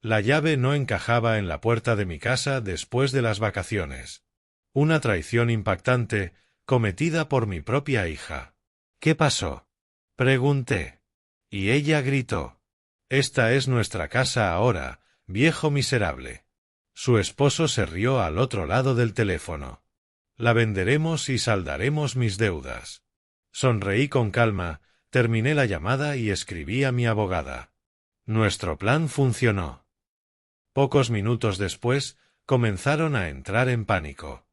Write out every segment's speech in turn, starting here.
La llave no encajaba en la puerta de mi casa después de las vacaciones. Una traición impactante, cometida por mi propia hija. ¿Qué pasó? Pregunté. Y ella gritó. Esta es nuestra casa ahora, viejo miserable. Su esposo se rió al otro lado del teléfono. La venderemos y saldaremos mis deudas. Sonreí con calma, terminé la llamada y escribí a mi abogada. Nuestro plan funcionó. Pocos minutos después, comenzaron a entrar en pánico.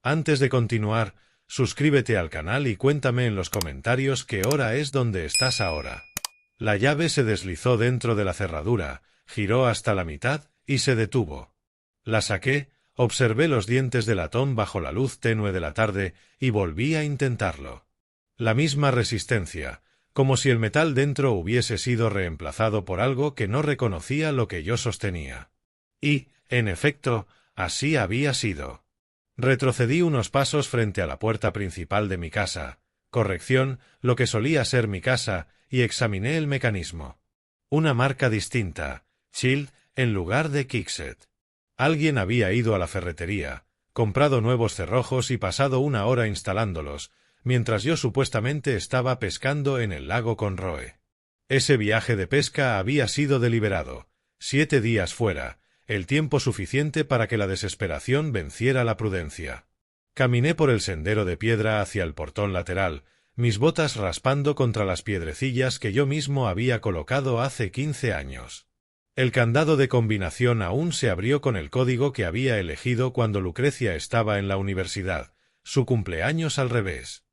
Antes de continuar, suscríbete al canal y cuéntame en los comentarios qué hora es donde estás ahora. La llave se deslizó dentro de la cerradura, giró hasta la mitad y se detuvo. La saqué, observé los dientes de latón bajo la luz tenue de la tarde y volví a intentarlo. La misma resistencia, como si el metal dentro hubiese sido reemplazado por algo que no reconocía lo que yo sostenía. Y, en efecto, así había sido. Retrocedí unos pasos frente a la puerta principal de mi casa, corrección, lo que solía ser mi casa, y examiné el mecanismo. Una marca distinta, Child, en lugar de Kixet. Alguien había ido a la ferretería, comprado nuevos cerrojos y pasado una hora instalándolos, mientras yo supuestamente estaba pescando en el lago Conroe. Ese viaje de pesca había sido deliberado, 7 días fuera, el tiempo suficiente para que la desesperación venciera la prudencia. Caminé por el sendero de piedra hacia el portón lateral, mis botas raspando contra las piedrecillas que yo mismo había colocado hace 15 años. El candado de combinación aún se abrió con el código que había elegido cuando Lucrecia estaba en la universidad, su cumpleaños al revés.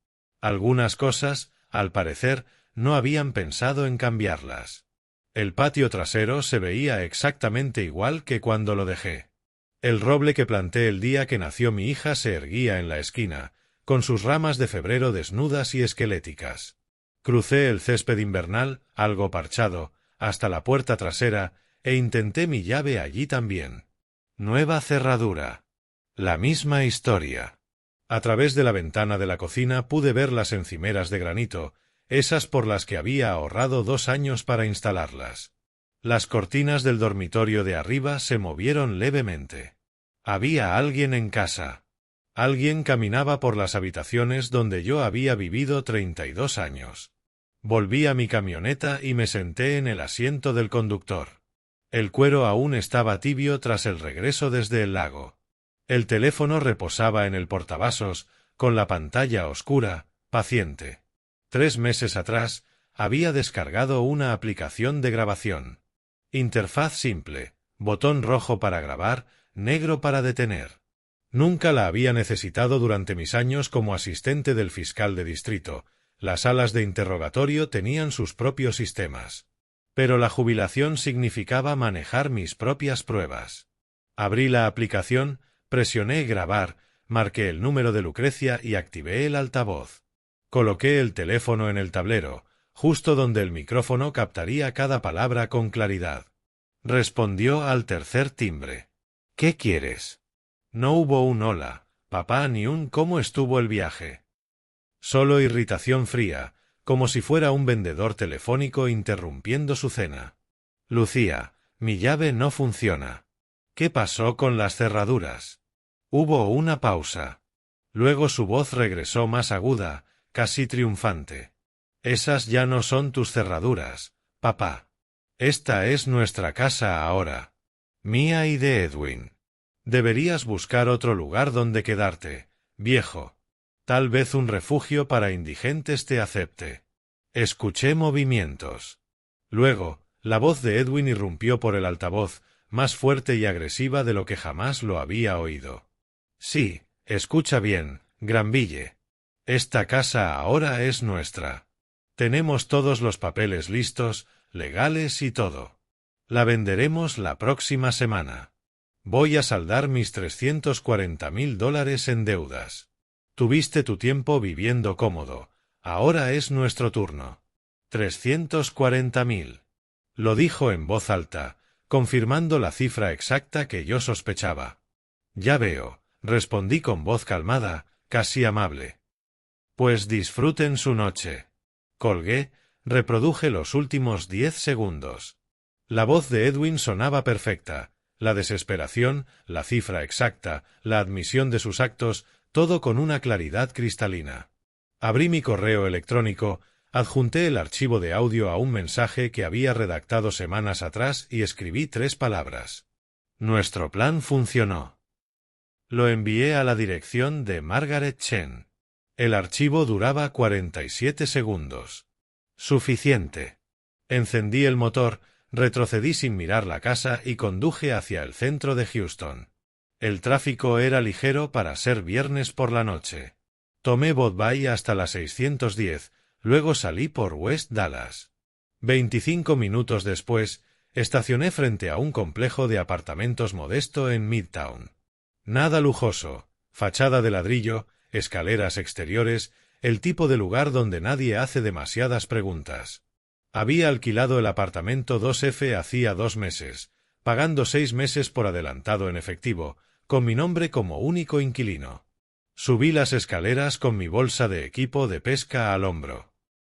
Algunas cosas, al parecer, no habían pensado en cambiarlas. El patio trasero se veía exactamente igual que cuando lo dejé. El roble que planté el día que nació mi hija se erguía en la esquina, con sus ramas de febrero desnudas y esqueléticas. Crucé el césped invernal, algo parchado, hasta la puerta trasera, e intenté mi llave allí también. Nueva cerradura. La misma historia. A través de la ventana de la cocina pude ver las encimeras de granito, esas por las que había ahorrado 2 años para instalarlas. Las cortinas del dormitorio de arriba se movieron levemente. Había alguien en casa. Alguien caminaba por las habitaciones donde yo había vivido 32 años. Volví a mi camioneta y me senté en el asiento del conductor. El cuero aún estaba tibio tras el regreso desde el lago. El teléfono reposaba en el portavasos, con la pantalla oscura, paciente. 3 meses atrás, había descargado una aplicación de grabación. Interfaz simple, botón rojo para grabar, negro para detener. Nunca la había necesitado durante mis años como asistente del fiscal de distrito. Las salas de interrogatorio tenían sus propios sistemas. Pero la jubilación significaba manejar mis propias pruebas. Abrí la aplicación, presioné grabar, marqué el número de Lucrecia y activé el altavoz. Coloqué el teléfono en el tablero, justo donde el micrófono captaría cada palabra con claridad. Respondió al tercer timbre. ¿Qué quieres? No hubo un hola, papá, ni un ¿cómo estuvo el viaje? Solo irritación fría, como si fuera un vendedor telefónico interrumpiendo su cena. Lucía, mi llave no funciona. ¿Qué pasó con las cerraduras? Hubo una pausa. Luego su voz regresó más aguda, casi triunfante. Esas ya no son tus cerraduras, papá. Esta es nuestra casa ahora. Mía y de Edwin. Deberías buscar otro lugar donde quedarte, viejo. Tal vez un refugio para indigentes te acepte. Escuché movimientos. Luego, la voz de Edwin irrumpió por el altavoz, más fuerte y agresiva de lo que jamás lo había oído. Sí, escucha bien, Granville. Esta casa ahora es nuestra. Tenemos todos los papeles listos, legales y todo. La venderemos la próxima semana. Voy a saldar mis $340,000 en deudas. Tuviste tu tiempo viviendo cómodo. Ahora es nuestro turno. 340,000. Lo dijo en voz alta, confirmando la cifra exacta que yo sospechaba. Ya veo, respondí con voz calmada, casi amable. Pues disfruten su noche. Colgué, reproduje los últimos 10 segundos. La voz de Edwin sonaba perfecta, la desesperación, la cifra exacta, la admisión de sus actos, todo con una claridad cristalina. Abrí mi correo electrónico, adjunté el archivo de audio a un mensaje que había redactado semanas atrás y escribí 3 palabras. Nuestro plan funcionó. Lo envié a la dirección de Margaret Chen. El archivo duraba 47 segundos. Suficiente. Encendí el motor, retrocedí sin mirar la casa y conduje hacia el centro de Houston. El tráfico era ligero para ser viernes por la noche. Tomé Broadway hasta la 610, luego salí por West Dallas. 25 minutos después, estacioné frente a un complejo de apartamentos modesto en Midtown. Nada lujoso, fachada de ladrillo, escaleras exteriores, el tipo de lugar donde nadie hace demasiadas preguntas. Había alquilado el apartamento 2F hacía 2 meses, pagando 6 meses por adelantado en efectivo, con mi nombre como único inquilino. Subí las escaleras con mi bolsa de equipo de pesca al hombro.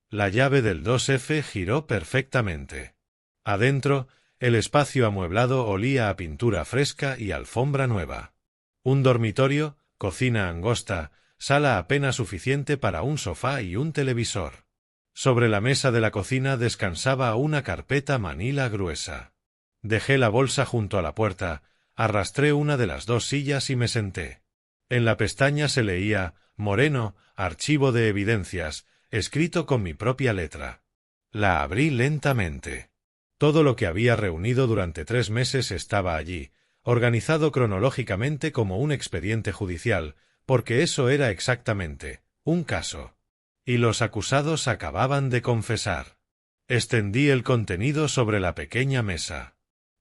La llave del 2F giró perfectamente. Adentro, el espacio amueblado olía a pintura fresca y alfombra nueva. Un dormitorio, cocina angosta, sala apenas suficiente para un sofá y un televisor. Sobre la mesa de la cocina descansaba una carpeta manila gruesa. Dejé la bolsa junto a la puerta, arrastré una de las 2 sillas y me senté. En la pestaña se leía, Moreno, archivo de evidencias, escrito con mi propia letra. La abrí lentamente. Todo lo que había reunido durante 3 meses estaba allí, organizado cronológicamente como un expediente judicial, porque eso era exactamente, un caso. Y los acusados acababan de confesar. Extendí el contenido sobre la pequeña mesa.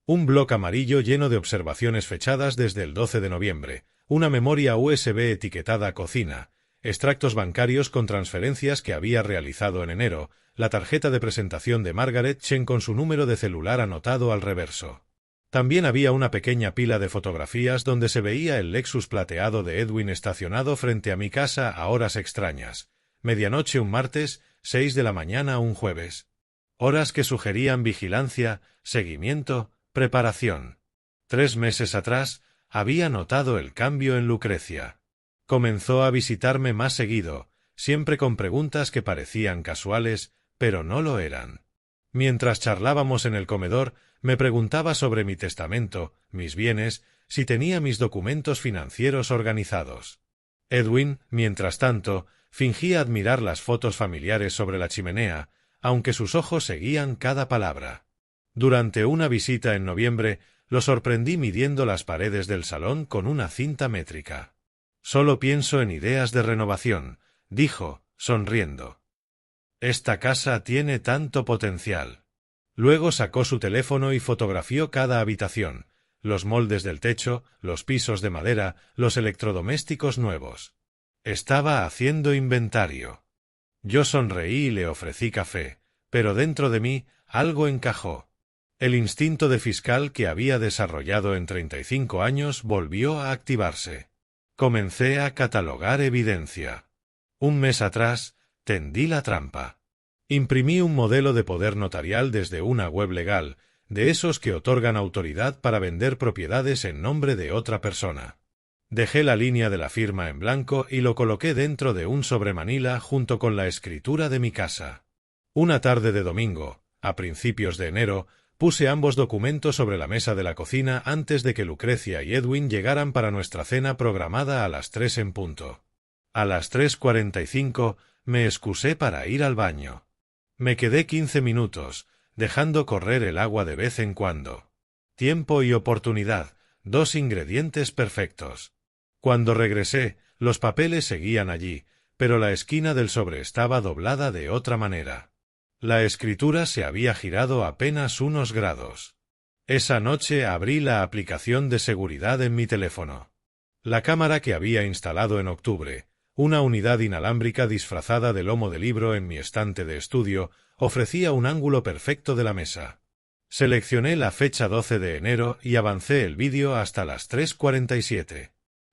Un bloc amarillo lleno de observaciones fechadas desde el 12 de noviembre, una memoria USB etiquetada cocina, extractos bancarios con transferencias que había realizado en enero, la tarjeta de presentación de Margaret Chen con su número de celular anotado al reverso. También había una pequeña pila de fotografías donde se veía el Lexus plateado de Edwin estacionado frente a mi casa a horas extrañas. Medianoche un martes, 6 de la mañana un jueves. Horas que sugerían vigilancia, seguimiento, preparación. 3 meses atrás, había notado el cambio en Lucrecia. Comenzó a visitarme más seguido, siempre con preguntas que parecían casuales, pero no lo eran. Mientras charlábamos en el comedor, me preguntaba sobre mi testamento, mis bienes, si tenía mis documentos financieros organizados. Edwin, mientras tanto, fingía admirar las fotos familiares sobre la chimenea, aunque sus ojos seguían cada palabra. Durante una visita en noviembre, lo sorprendí midiendo las paredes del salón con una cinta métrica. Solo pienso en ideas de renovación, dijo, sonriendo. Esta casa tiene tanto potencial. Luego sacó su teléfono y fotografió cada habitación, los moldes del techo, los pisos de madera, los electrodomésticos nuevos. Estaba haciendo inventario. Yo sonreí y le ofrecí café, pero dentro de mí algo encajó. El instinto de fiscal que había desarrollado en 35 años volvió a activarse. Comencé a catalogar evidencia. Un mes atrás, tendí la trampa. Imprimí un modelo de poder notarial desde una web legal, de esos que otorgan autoridad para vender propiedades en nombre de otra persona. Dejé la línea de la firma en blanco y lo coloqué dentro de un sobremanila junto con la escritura de mi casa. Una tarde de domingo, a principios de enero, puse ambos documentos sobre la mesa de la cocina antes de que Lucrecia y Edwin llegaran para nuestra cena programada a las 3 en punto. A las 3:45 me excusé para ir al baño. Me quedé 15 minutos, dejando correr el agua de vez en cuando. Tiempo y oportunidad, 2 ingredientes perfectos. Cuando regresé, los papeles seguían allí, pero la esquina del sobre estaba doblada de otra manera. La escritura se había girado apenas unos grados. Esa noche abrí la aplicación de seguridad en mi teléfono. La cámara que había instalado en octubre, una unidad inalámbrica disfrazada de lomo de libro en mi estante de estudio, ofrecía un ángulo perfecto de la mesa. Seleccioné la fecha 12 de enero y avancé el vídeo hasta las 3:47.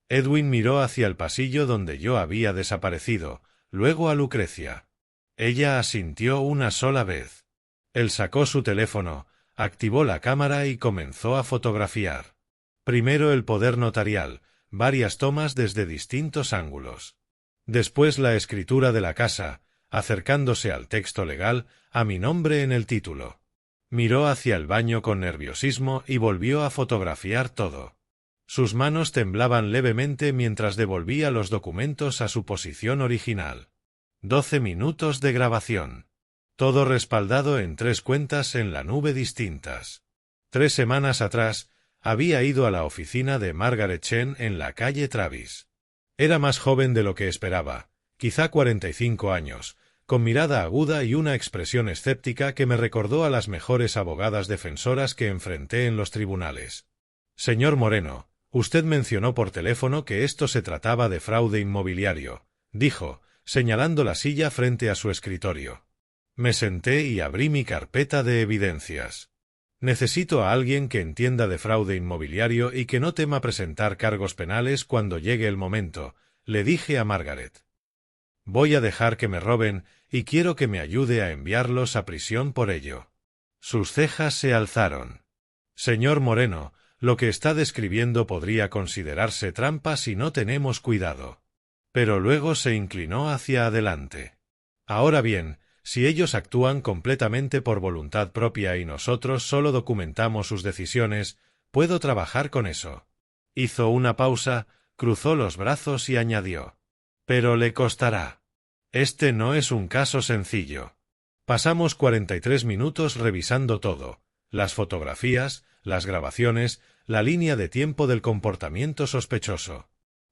Edwin miró hacia el pasillo donde yo había desaparecido, luego a Lucrecia. Ella asintió una sola vez. Él sacó su teléfono, Activó la cámara y comenzó a fotografiar. Primero el poder notarial, varias tomas desde distintos ángulos. Después la escritura de la casa, acercándose al texto legal, a mi nombre en el título. Miró hacia el baño con nerviosismo y volvió a fotografiar todo. Sus manos temblaban levemente mientras devolvía los documentos a su posición original. 12 minutos de grabación. Todo respaldado en 3 cuentas en la nube distintas. 3 semanas atrás, había ido a la oficina de Margaret Chen en la calle Travis. Era más joven de lo que esperaba, quizá 45 años, con mirada aguda y una expresión escéptica que me recordó a las mejores abogadas defensoras que enfrenté en los tribunales. Señor Moreno, usted mencionó por teléfono que esto se trataba de fraude inmobiliario, dijo, señalando la silla frente a su escritorio. Me senté y abrí mi carpeta de evidencias. Necesito a alguien que entienda de fraude inmobiliario y que no tema presentar cargos penales cuando llegue el momento, le dije a Margaret. Voy a dejar que me roben y quiero que me ayude a enviarlos a prisión por ello. Sus cejas se alzaron. Señor Moreno, lo que está describiendo podría considerarse trampa si no tenemos cuidado. Pero luego se inclinó hacia adelante. Ahora bien, si ellos actúan completamente por voluntad propia y nosotros solo documentamos sus decisiones, puedo trabajar con eso. Hizo una pausa, cruzó los brazos y añadió. Pero le costará. Este no es un caso sencillo. Pasamos 43 minutos revisando todo, las fotografías, las grabaciones, la línea de tiempo del comportamiento sospechoso.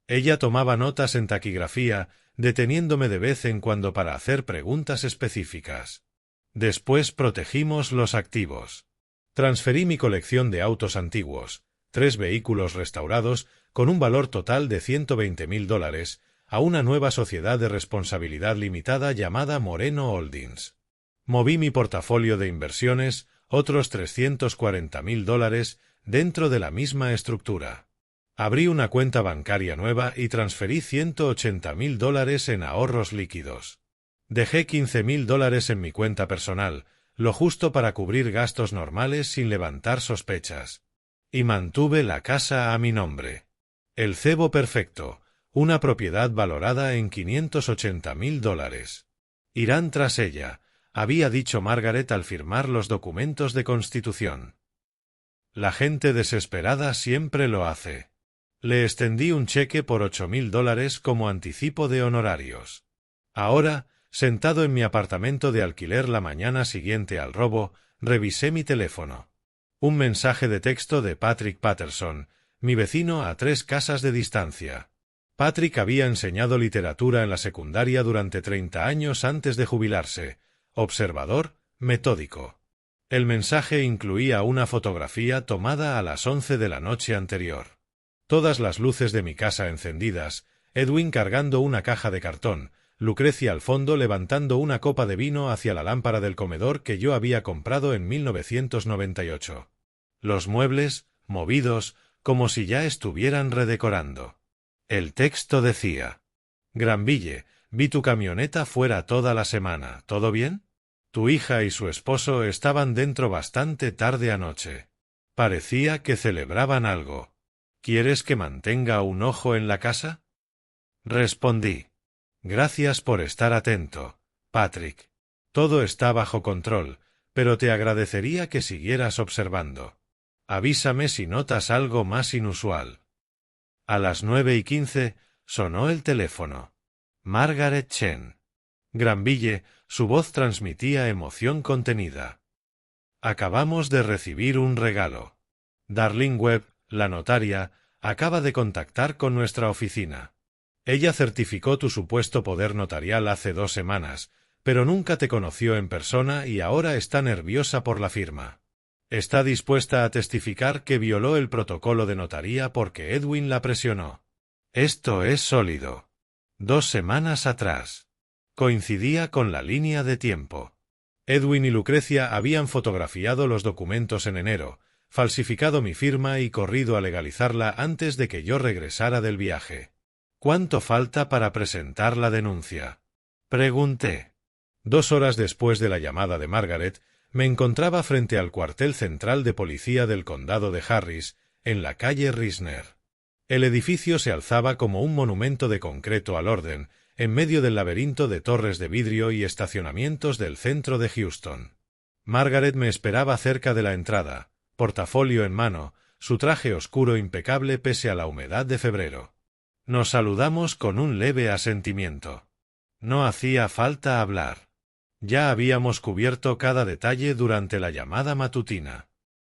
Ella tomaba notas en taquigrafía, deteniéndome de vez en cuando para hacer preguntas específicas. Después protegimos los activos. Transferí mi colección de autos antiguos, 3 vehículos restaurados, con un valor total de $120,000, a una nueva sociedad de responsabilidad limitada llamada Moreno Holdings. Moví mi portafolio de inversiones, otros $340,000, dentro de la misma estructura. Abrí una cuenta bancaria nueva y transferí $180,000 en ahorros líquidos. Dejé $15,000 en mi cuenta personal, lo justo para cubrir gastos normales sin levantar sospechas. Y mantuve la casa a mi nombre. El cebo perfecto, una propiedad valorada en $580,000. Irán tras ella, había dicho Margaret al firmar los documentos de constitución. La gente desesperada siempre lo hace. Le extendí un cheque por $8,000 como anticipo de honorarios. Ahora, sentado en mi apartamento de alquiler la mañana siguiente al robo, revisé mi teléfono. Un mensaje de texto de Patrick Patterson, mi vecino a 3 casas de distancia. Patrick había enseñado literatura en la secundaria durante 30 años antes de jubilarse. Observador, metódico. El mensaje incluía una fotografía tomada a las 11 de la noche anterior. Todas las luces de mi casa encendidas, Edwin cargando una caja de cartón, Lucrecia al fondo levantando una copa de vino hacia la lámpara del comedor que yo había comprado en 1998. Los muebles, movidos, como si ya estuvieran redecorando. El texto decía: Granville, vi tu camioneta fuera toda la semana, ¿todo bien? Tu hija y su esposo estaban dentro bastante tarde anoche. Parecía que celebraban algo. ¿Quieres que mantenga un ojo en la casa? Respondí. Gracias por estar atento, Patrick. Todo está bajo control, pero te agradecería que siguieras observando. Avísame si notas algo más inusual. A las 9:15 sonó el teléfono. Margaret Chen. Granville, su voz transmitía emoción contenida. Acabamos de recibir un regalo. Darlene Webb, la notaria, acaba de contactar con nuestra oficina. Ella certificó tu supuesto poder notarial hace 2 semanas, pero nunca te conoció en persona y ahora está nerviosa por la firma. Está dispuesta a testificar que violó el protocolo de notaría porque Edwin la presionó. Esto es sólido. 2 semanas atrás. Coincidía con la línea de tiempo. Edwin y Lucrecia habían fotografiado los documentos en enero, falsificado mi firma y corrido a legalizarla antes de que yo regresara del viaje. ¿Cuánto falta para presentar la denuncia? Pregunté. 2 horas después de la llamada de Margaret, Me encontraba frente al cuartel central de policía del condado de Harris, en la calle Risner. El edificio se alzaba como un monumento de concreto al orden, en medio del laberinto de torres de vidrio y estacionamientos del centro de Houston. Margaret me esperaba cerca de la entrada, portafolio en mano, su traje oscuro impecable pese a la humedad de febrero. Nos saludamos con un leve asentimiento. No hacía falta hablar. Ya habíamos cubierto cada detalle durante la llamada matutina.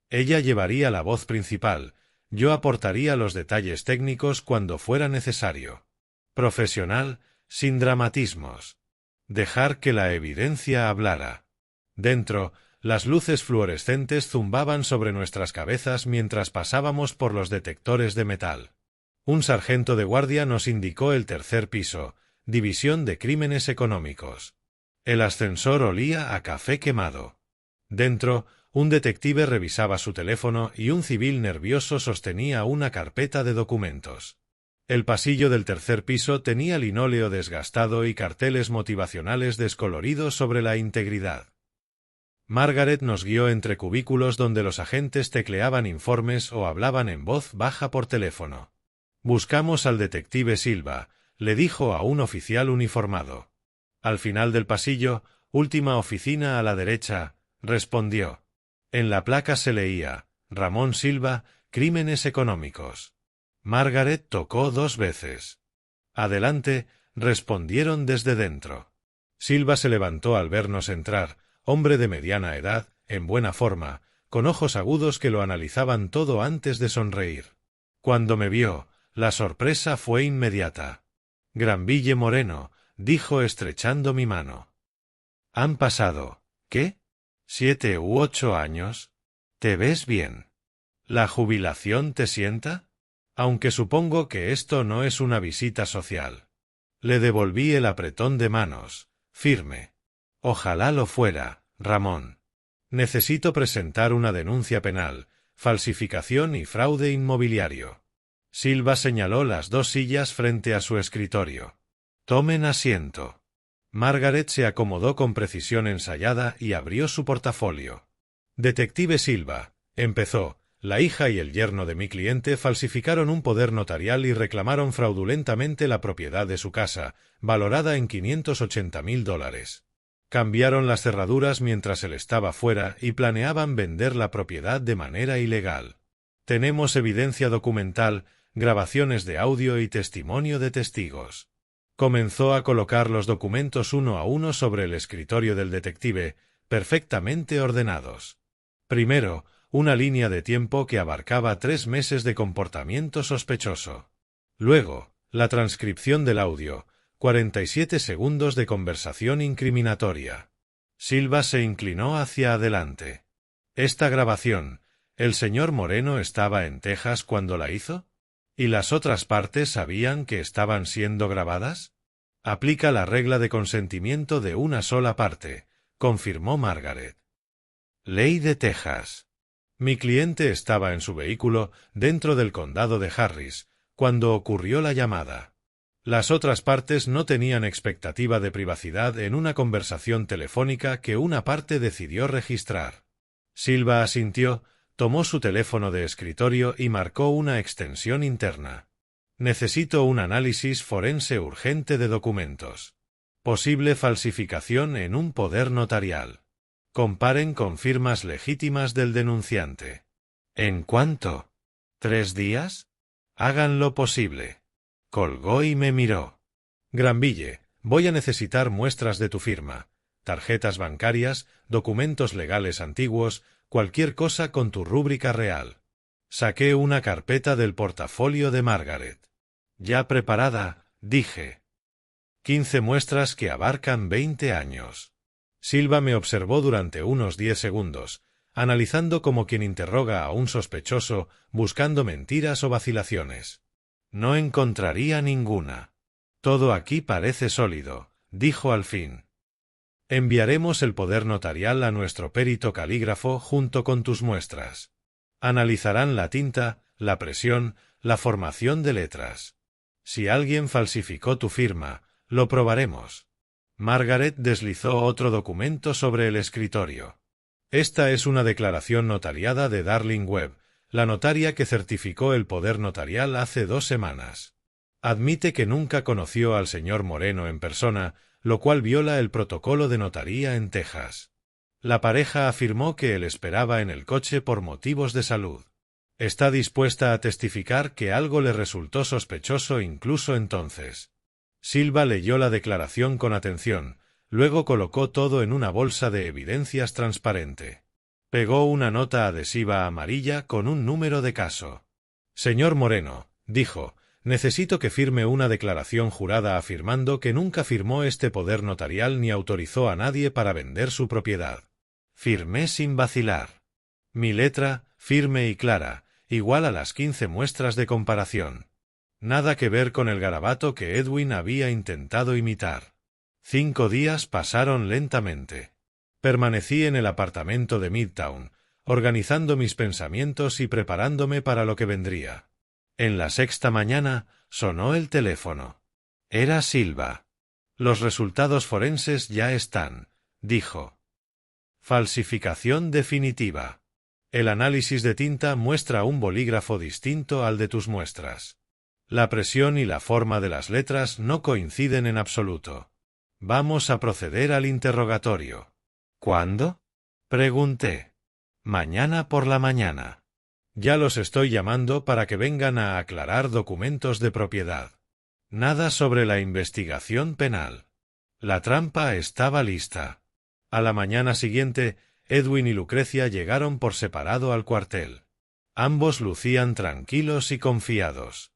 Ella llevaría la voz principal, yo aportaría los detalles técnicos cuando fuera necesario. Profesional, sin dramatismos. Dejar que la evidencia hablara. Dentro, las luces fluorescentes zumbaban sobre nuestras cabezas mientras pasábamos por los detectores de metal. Un sargento de guardia nos indicó el tercer piso, División de Crímenes Económicos. El ascensor olía a café quemado. Dentro, un detective revisaba su teléfono y un civil nervioso sostenía una carpeta de documentos. El pasillo del tercer piso tenía linóleo desgastado y carteles motivacionales descoloridos sobre la integridad. Margaret nos guió entre cubículos donde los agentes tecleaban informes o hablaban en voz baja por teléfono. Buscamos al detective Silva, le dijo a un oficial uniformado. Al final del pasillo, última oficina a la derecha, respondió. En la placa se leía, Ramón Silva, Crímenes Económicos. Margaret tocó 2 veces. Adelante, respondieron desde dentro. Silva se levantó al vernos entrar, hombre de mediana edad, en buena forma, con ojos agudos que lo analizaban todo antes de sonreír. Cuando me vio, la sorpresa fue inmediata. Granville Moreno, dijo estrechando mi mano. Han pasado, ¿qué? 7 u 8 años. ¿Te ves bien? ¿La jubilación te sienta? Aunque supongo que esto no es una visita social. Le devolví el apretón de manos, firme. Ojalá lo fuera, Ramón. Necesito presentar una denuncia penal, falsificación y fraude inmobiliario. Silva señaló las 2 sillas frente a su escritorio. Tomen asiento. Margaret se acomodó con precisión ensayada y abrió su portafolio. Detective Silva, empezó, la hija y el yerno de mi cliente falsificaron un poder notarial y reclamaron fraudulentamente la propiedad de su casa, valorada en $580,000. Cambiaron las cerraduras mientras él estaba fuera y planeaban vender la propiedad de manera ilegal. Tenemos evidencia documental, grabaciones de audio y testimonio de testigos. Comenzó a colocar los documentos uno a uno sobre el escritorio del detective, perfectamente ordenados. Primero, una línea de tiempo que abarcaba 3 meses de comportamiento sospechoso. Luego, la transcripción del audio, 47 segundos de conversación incriminatoria. Silva se inclinó hacia adelante. Esta grabación, ¿el señor Moreno estaba en Texas cuando la hizo? ¿Y las otras partes sabían que estaban siendo grabadas? Aplica la regla de consentimiento de una sola parte, confirmó Margaret. Ley de Texas. Mi cliente estaba en su vehículo dentro del condado de Harris, cuando ocurrió la llamada. Las otras partes no tenían expectativa de privacidad en una conversación telefónica que una parte decidió registrar. Silva asintió, tomó su teléfono de escritorio y marcó una extensión interna. Necesito un análisis forense urgente de documentos. Posible falsificación en un poder notarial. Comparen con firmas legítimas del denunciante. ¿En cuánto? ¿3 días? Hagan lo posible. Colgó y me miró. Granville, voy a necesitar muestras de tu firma, tarjetas bancarias, documentos legales antiguos, cualquier cosa con tu rúbrica real. Saqué una carpeta del portafolio de Margaret. Ya preparada, dije. 15 muestras que abarcan 20 años. Silva me observó durante unos 10 segundos, analizando como quien interroga a un sospechoso, buscando mentiras o vacilaciones. No encontraría ninguna. Todo aquí parece sólido, dijo al fin. Enviaremos el poder notarial a nuestro perito calígrafo junto con tus muestras. Analizarán la tinta, la presión, la formación de letras. Si alguien falsificó tu firma, lo probaremos. Margaret deslizó otro documento sobre el escritorio. Esta es una declaración notariada de Darling Webb, la notaria que certificó el poder notarial hace 2 semanas. Admite que nunca conoció al señor Moreno en persona, lo cual viola el protocolo de notaría en Texas. La pareja afirmó que él esperaba en el coche por motivos de salud. Está dispuesta a testificar que algo le resultó sospechoso incluso entonces. Silva leyó la declaración con atención, luego colocó todo en una bolsa de evidencias transparente. Pegó una nota adhesiva amarilla con un número de caso. Señor Moreno, dijo, necesito que firme una declaración jurada afirmando que nunca firmó este poder notarial ni autorizó a nadie para vender su propiedad. Firmé sin vacilar. Mi letra, firme y clara, igual a las 15 muestras de comparación. Nada que ver con el garabato que Edwin había intentado imitar. 5 días pasaron lentamente. Permanecí en el apartamento de Midtown, organizando mis pensamientos y preparándome para lo que vendría. En la 6ª mañana sonó el teléfono. Era Silva. Los resultados forenses ya están, dijo. Falsificación definitiva. El análisis de tinta muestra un bolígrafo distinto al de tus muestras. La presión y la forma de las letras no coinciden en absoluto. Vamos a proceder al interrogatorio. ¿Cuándo? Pregunté. Mañana por la mañana. Ya los estoy llamando para que vengan a aclarar documentos de propiedad. Nada sobre la investigación penal. La trampa estaba lista. A la mañana siguiente, Edwin y Lucrecia llegaron por separado al cuartel. Ambos lucían tranquilos y confiados.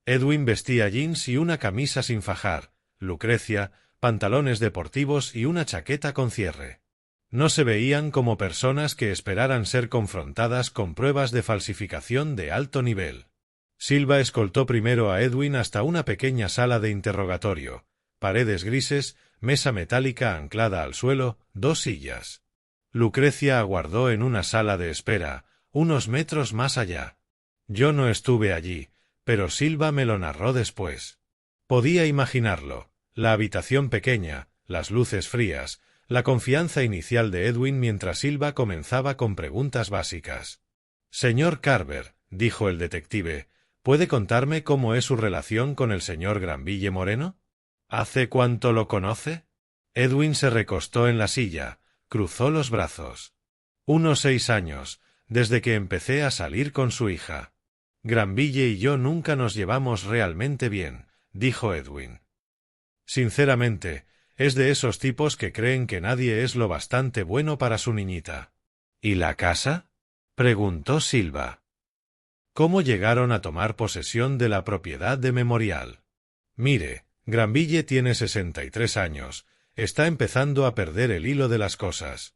Edwin vestía jeans y una camisa sin fajar, Lucrecia, pantalones deportivos y una chaqueta con cierre. No se veían como personas que esperaran ser confrontadas con pruebas de falsificación de alto nivel. Silva escoltó primero a Edwin hasta una pequeña sala de interrogatorio, paredes grises, mesa metálica anclada al suelo, 2 sillas. Lucrecia aguardó en una sala de espera, unos metros más allá. Yo no estuve allí, pero Silva me lo narró después. Podía imaginarlo, la habitación pequeña, las luces frías, la confianza inicial de Edwin mientras Silva comenzaba con preguntas básicas. Señor Carver, dijo el detective, ¿puede contarme cómo es su relación con el señor Granville Moreno? ¿Hace cuánto lo conoce? Edwin se recostó en la silla, cruzó los brazos. Unos 6 años, desde que empecé a salir con su hija. Granville y yo nunca nos llevamos realmente bien, dijo Edwin. Sinceramente, es de esos tipos que creen que nadie es lo bastante bueno para su niñita. ¿Y la casa? Preguntó Silva. ¿Cómo llegaron a tomar posesión de la propiedad de Memorial? Mire, Granville tiene 63 años, está empezando a perder el hilo de las cosas.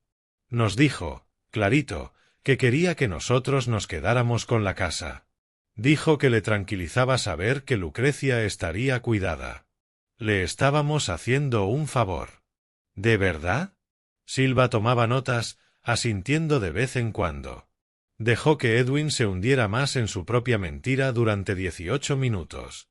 Nos dijo, clarito, que quería que nosotros nos quedáramos con la casa. Dijo que le tranquilizaba saber que Lucrecia estaría cuidada. Le estábamos haciendo un favor. ¿De verdad? Silva tomaba notas, asintiendo de vez en cuando. Dejó que Edwin se hundiera más en su propia mentira durante 18 minutos.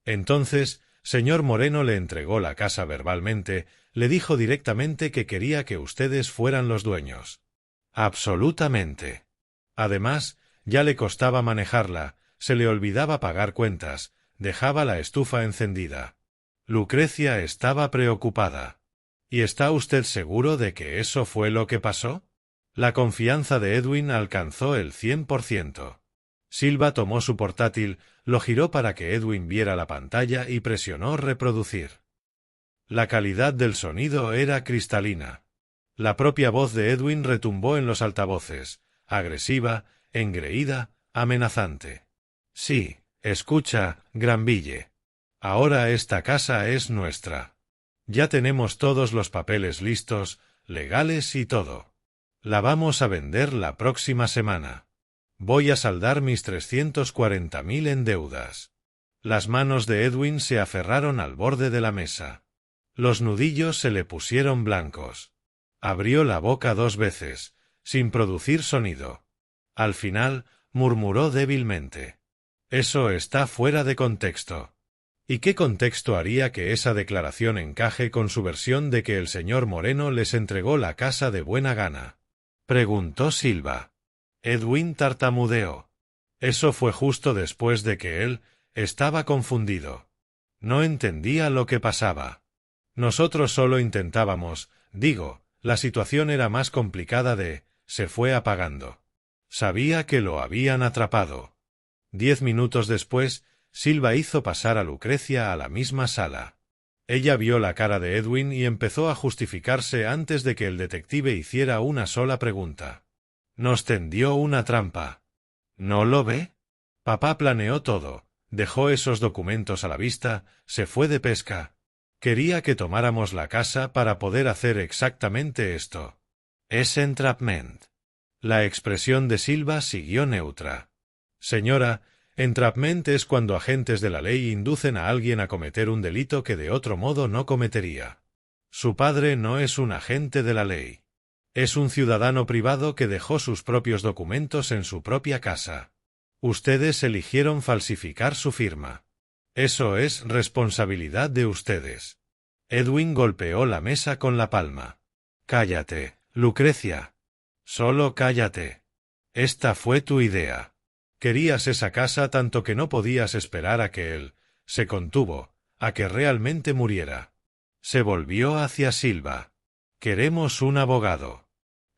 Entonces, señor Moreno le entregó la casa verbalmente, le dijo directamente que quería que ustedes fueran los dueños. Absolutamente. Además, ya le costaba manejarla, se le olvidaba pagar cuentas, dejaba la estufa encendida. Lucrecia estaba preocupada. ¿Y está usted seguro de que eso fue lo que pasó? La confianza de Edwin alcanzó el 100%. Silva tomó su portátil, lo giró para que Edwin viera la pantalla y presionó reproducir. La calidad del sonido era cristalina. La propia voz de Edwin retumbó en los altavoces, agresiva, engreída, amenazante. Sí, escucha, Granville. Ahora esta casa es nuestra. Ya tenemos todos los papeles listos, legales y todo. La vamos a vender la próxima semana. Voy a saldar mis 340.000 en deudas. Las manos de Edwin se aferraron al borde de la mesa. Los nudillos se le pusieron blancos. Abrió la boca 2 veces, sin producir sonido. Al final, murmuró débilmente. Eso está fuera de contexto. ¿Y qué contexto haría que esa declaración encaje con su versión de que el señor Moreno les entregó la casa de buena gana? preguntó Silva. Edwin tartamudeó. Eso fue justo después de que él estaba confundido. No entendía lo que pasaba. Nosotros solo intentábamos, la situación era más complicada se fue apagando. Sabía que lo habían atrapado. 10 minutos después, Silva hizo pasar a Lucrecia a la misma sala. Ella vio la cara de Edwin y empezó a justificarse antes de que el detective hiciera una sola pregunta. Nos tendió una trampa. ¿No lo ve? Papá planeó todo, dejó esos documentos a la vista, se fue de pesca. Quería que tomáramos la casa para poder hacer exactamente esto. Es entrapment. La expresión de Silva siguió neutra. Señora, entrapment es cuando agentes de la ley inducen a alguien a cometer un delito que de otro modo no cometería. Su padre no es un agente de la ley. Es un ciudadano privado que dejó sus propios documentos en su propia casa. Ustedes eligieron falsificar su firma. Eso es responsabilidad de ustedes. Edwin golpeó la mesa con la palma. Cállate, Lucrecia. Solo cállate. Esta fue tu idea. Querías esa casa tanto que no podías esperar a que él se contuvo, a que realmente muriera. Se volvió hacia Silva. Queremos un abogado.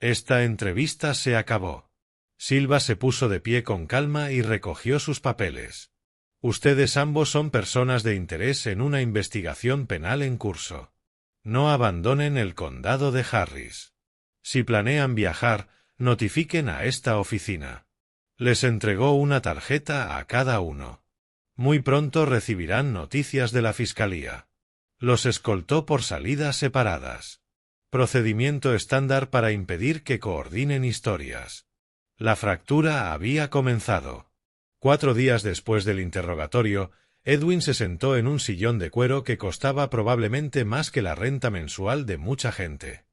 Esta entrevista se acabó. Silva se puso de pie con calma y recogió sus papeles. Ustedes ambos son personas de interés en una investigación penal en curso. No abandonen el condado de Harris. Si planean viajar, notifiquen a esta oficina. Les entregó una tarjeta a cada uno. Muy pronto recibirán noticias de la fiscalía. Los escoltó por salidas separadas. Procedimiento estándar para impedir que coordinen historias. La fractura había comenzado. 4 días después del interrogatorio, Edwin se sentó en un sillón de cuero que costaba probablemente más que la renta mensual de mucha gente.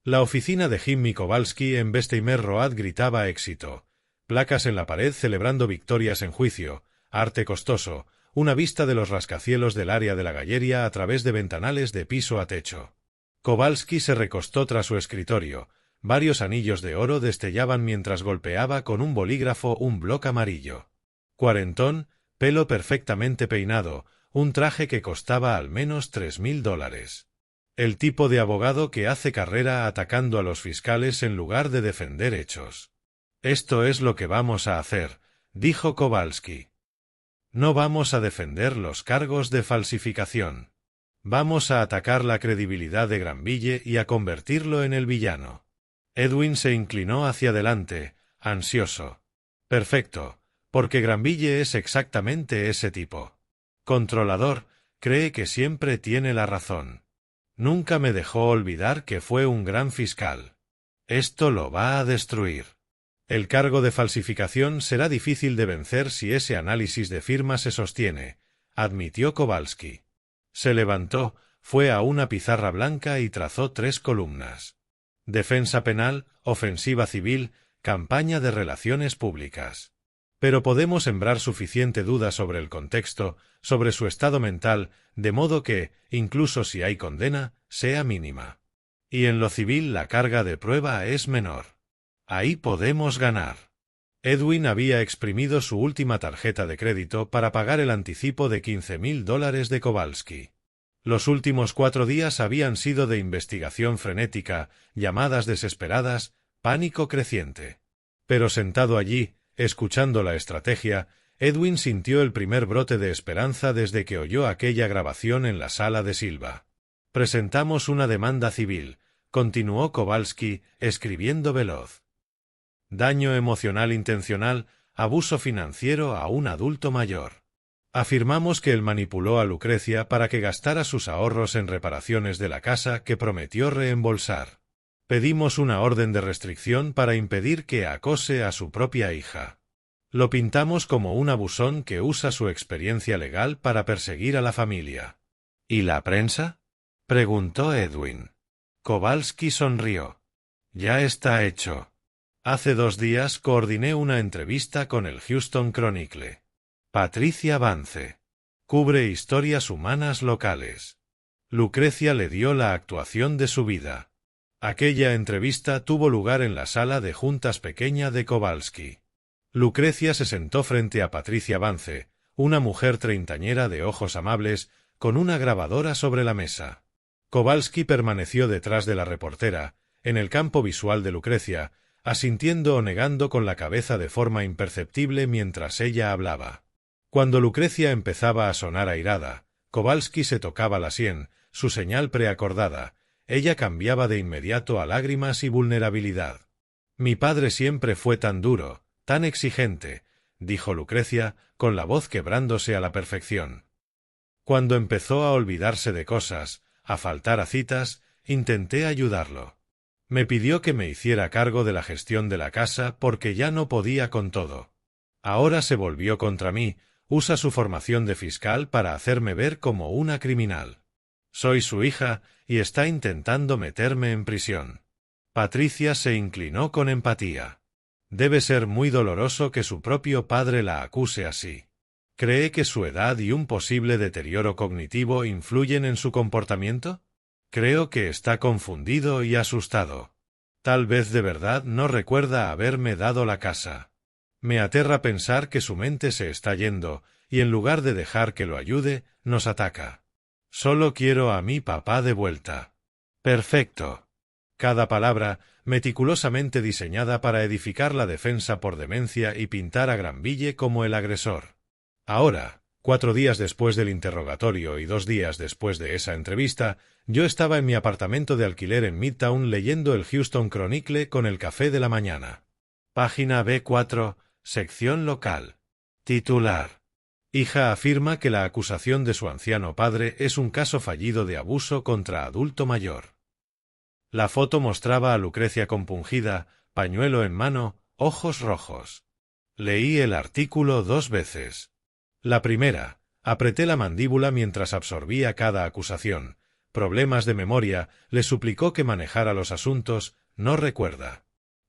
La oficina de Jimmy Kowalski en Bessemer Road gritaba éxito. Placas en la pared celebrando victorias en juicio, arte costoso, una vista de los rascacielos del área de la galleria a través de ventanales de piso a techo. Kowalski se recostó tras su escritorio. Varios anillos de oro destellaban mientras golpeaba con un bolígrafo un bloc amarillo. Cuarentón, pelo perfectamente peinado, un traje que costaba al menos $3,000. El tipo de abogado que hace carrera atacando a los fiscales en lugar de defender hechos. Esto es lo que vamos a hacer, dijo Kowalski. No vamos a defender los cargos de falsificación. Vamos a atacar la credibilidad de Granville y a convertirlo en el villano. Edwin se inclinó hacia adelante, ansioso. Perfecto, porque Granville es exactamente ese tipo. Controlador, cree que siempre tiene la razón. Nunca me dejó olvidar que fue un gran fiscal. Esto lo va a destruir. El cargo de falsificación será difícil de vencer si ese análisis de firma se sostiene, admitió Kowalski. Se levantó, fue a una pizarra blanca y trazó 3 columnas. Defensa penal, ofensiva civil, campaña de relaciones públicas. Pero podemos sembrar suficiente duda sobre el contexto, sobre su estado mental, de modo que, incluso si hay condena, sea mínima. Y en lo civil la carga de prueba es menor. Ahí podemos ganar. Edwin había exprimido su última tarjeta de crédito para pagar el anticipo de $15,000 de Kowalski. Los últimos 4 días habían sido de investigación frenética, llamadas desesperadas, pánico creciente. Pero sentado allí, escuchando la estrategia, Edwin sintió el primer brote de esperanza desde que oyó aquella grabación en la sala de Silva. Presentamos una demanda civil, continuó Kowalski, escribiendo veloz. Daño emocional intencional, abuso financiero a un adulto mayor. Afirmamos que él manipuló a Lucrecia para que gastara sus ahorros en reparaciones de la casa que prometió reembolsar. Pedimos una orden de restricción para impedir que acose a su propia hija. Lo pintamos como un abusón que usa su experiencia legal para perseguir a la familia. ¿Y la prensa?, preguntó Edwin. Kowalski sonrió. Ya está hecho. Hace 2 días coordiné una entrevista con el Houston Chronicle. Patricia Vance. Cubre historias humanas locales. Lucrecia le dio la actuación de su vida. Aquella entrevista tuvo lugar en la sala de juntas pequeña de Kowalski. Lucrecia se sentó frente a Patricia Vance, una mujer treintañera de ojos amables, con una grabadora sobre la mesa. Kowalski permaneció detrás de la reportera, en el campo visual de Lucrecia, asintiendo o negando con la cabeza de forma imperceptible mientras ella hablaba. Cuando Lucrecia empezaba a sonar airada, Kowalski se tocaba la sien, su señal preacordada. Ella cambiaba de inmediato a lágrimas y vulnerabilidad. «Mi padre siempre fue tan duro, tan exigente», dijo Lucrecia, con la voz quebrándose a la perfección. Cuando empezó a olvidarse de cosas, a faltar a citas, intenté ayudarlo. Me pidió que me hiciera cargo de la gestión de la casa porque ya no podía con todo. Ahora se volvió contra mí, usa su formación de fiscal para hacerme ver como una criminal. Soy su hija y está intentando meterme en prisión. Patricia se inclinó con empatía. Debe ser muy doloroso que su propio padre la acuse así. ¿Cree que su edad y un posible deterioro cognitivo influyen en su comportamiento? Creo que está confundido y asustado. Tal vez de verdad no recuerda haberme dado la casa. Me aterra pensar que su mente se está yendo y en lugar de dejar que lo ayude, nos ataca. Solo quiero a mi papá de vuelta. Perfecto. Cada palabra, meticulosamente diseñada para edificar la defensa por demencia y pintar a Granville como el agresor. Ahora, 4 días después del interrogatorio y 2 días después de esa entrevista, yo estaba en mi apartamento de alquiler en Midtown leyendo el Houston Chronicle con el café de la mañana. Página B4, sección local. Titular. Hija afirma que la acusación de su anciano padre es un caso fallido de abuso contra adulto mayor. La foto mostraba a Lucrecia compungida, pañuelo en mano, ojos rojos. Leí el artículo 2 veces. La primera, apreté la mandíbula mientras absorbía cada acusación. Problemas de memoria, le suplicó que manejara los asuntos, no recuerda.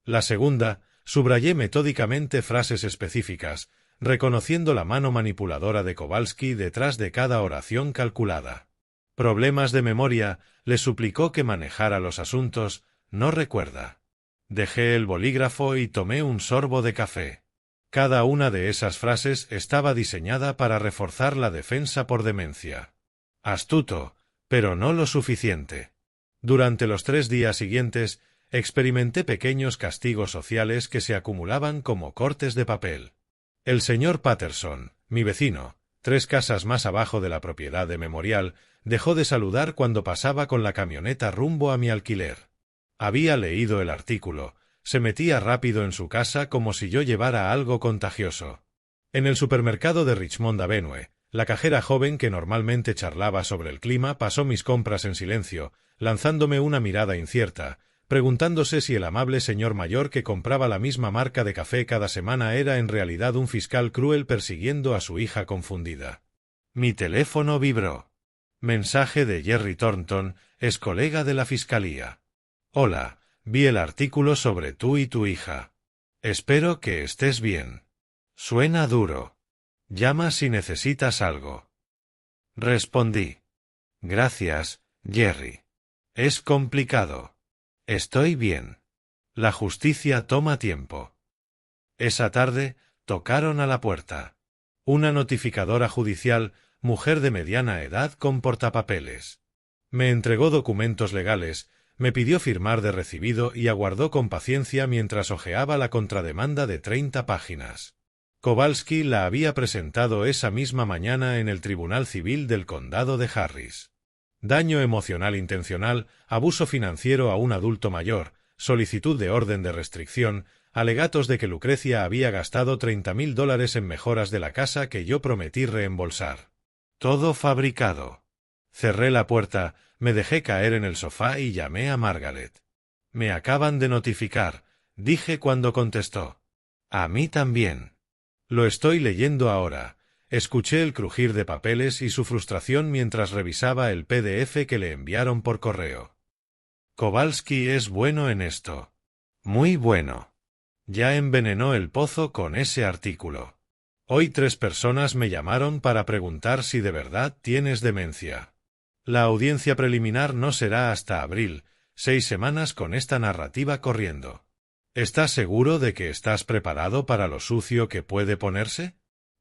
La segunda, subrayé metódicamente frases específicas, reconociendo la mano manipuladora de Kowalski detrás de cada oración calculada. Problemas de memoria, le suplicó que manejara los asuntos, no recuerda. Dejé el bolígrafo y tomé un sorbo de café. Cada una de esas frases estaba diseñada para reforzar la defensa por demencia. Astuto, pero no lo suficiente. Durante los 3 días siguientes, experimenté pequeños castigos sociales que se acumulaban como cortes de papel. El señor Patterson, mi vecino, 3 casas más abajo de la propiedad de Memorial, dejó de saludar cuando pasaba con la camioneta rumbo a mi alquiler. Había leído el artículo, se metía rápido en su casa como si yo llevara algo contagioso. En el supermercado de Richmond Avenue, la cajera joven que normalmente charlaba sobre el clima pasó mis compras en silencio, lanzándome una mirada incierta, preguntándose si el amable señor mayor que compraba la misma marca de café cada semana era en realidad un fiscal cruel persiguiendo a su hija confundida. Mi teléfono vibró. Mensaje de Jerry Thornton, ex colega de la fiscalía. Hola, vi el artículo sobre tú y tu hija. Espero que estés bien. Suena duro. Llama si necesitas algo. Respondí. Gracias, Jerry. Es complicado. Estoy bien. La justicia toma tiempo. Esa tarde, tocaron a la puerta. Una notificadora judicial, mujer de mediana edad con portapapeles. Me entregó documentos legales, me pidió firmar de recibido y aguardó con paciencia mientras hojeaba la contrademanda de 30 páginas. Kowalski la había presentado esa misma mañana en el Tribunal Civil del Condado de Harris. Daño emocional intencional, abuso financiero a un adulto mayor, solicitud de orden de restricción, alegatos de que Lucrecia había gastado $30,000 en mejoras de la casa que yo prometí reembolsar. Todo fabricado. Cerré la puerta, me dejé caer en el sofá y llamé a Margaret. Me acaban de notificar, dije cuando contestó. A mí también. Lo estoy leyendo ahora. Escuché el crujir de papeles y su frustración mientras revisaba el PDF que le enviaron por correo. Kowalski es bueno en esto. Muy bueno. Ya envenenó el pozo con ese artículo. Hoy 3 personas me llamaron para preguntar si de verdad tienes demencia. La audiencia preliminar no será hasta abril, 6 semanas con esta narrativa corriendo. ¿Estás seguro de que estás preparado para lo sucio que puede ponerse?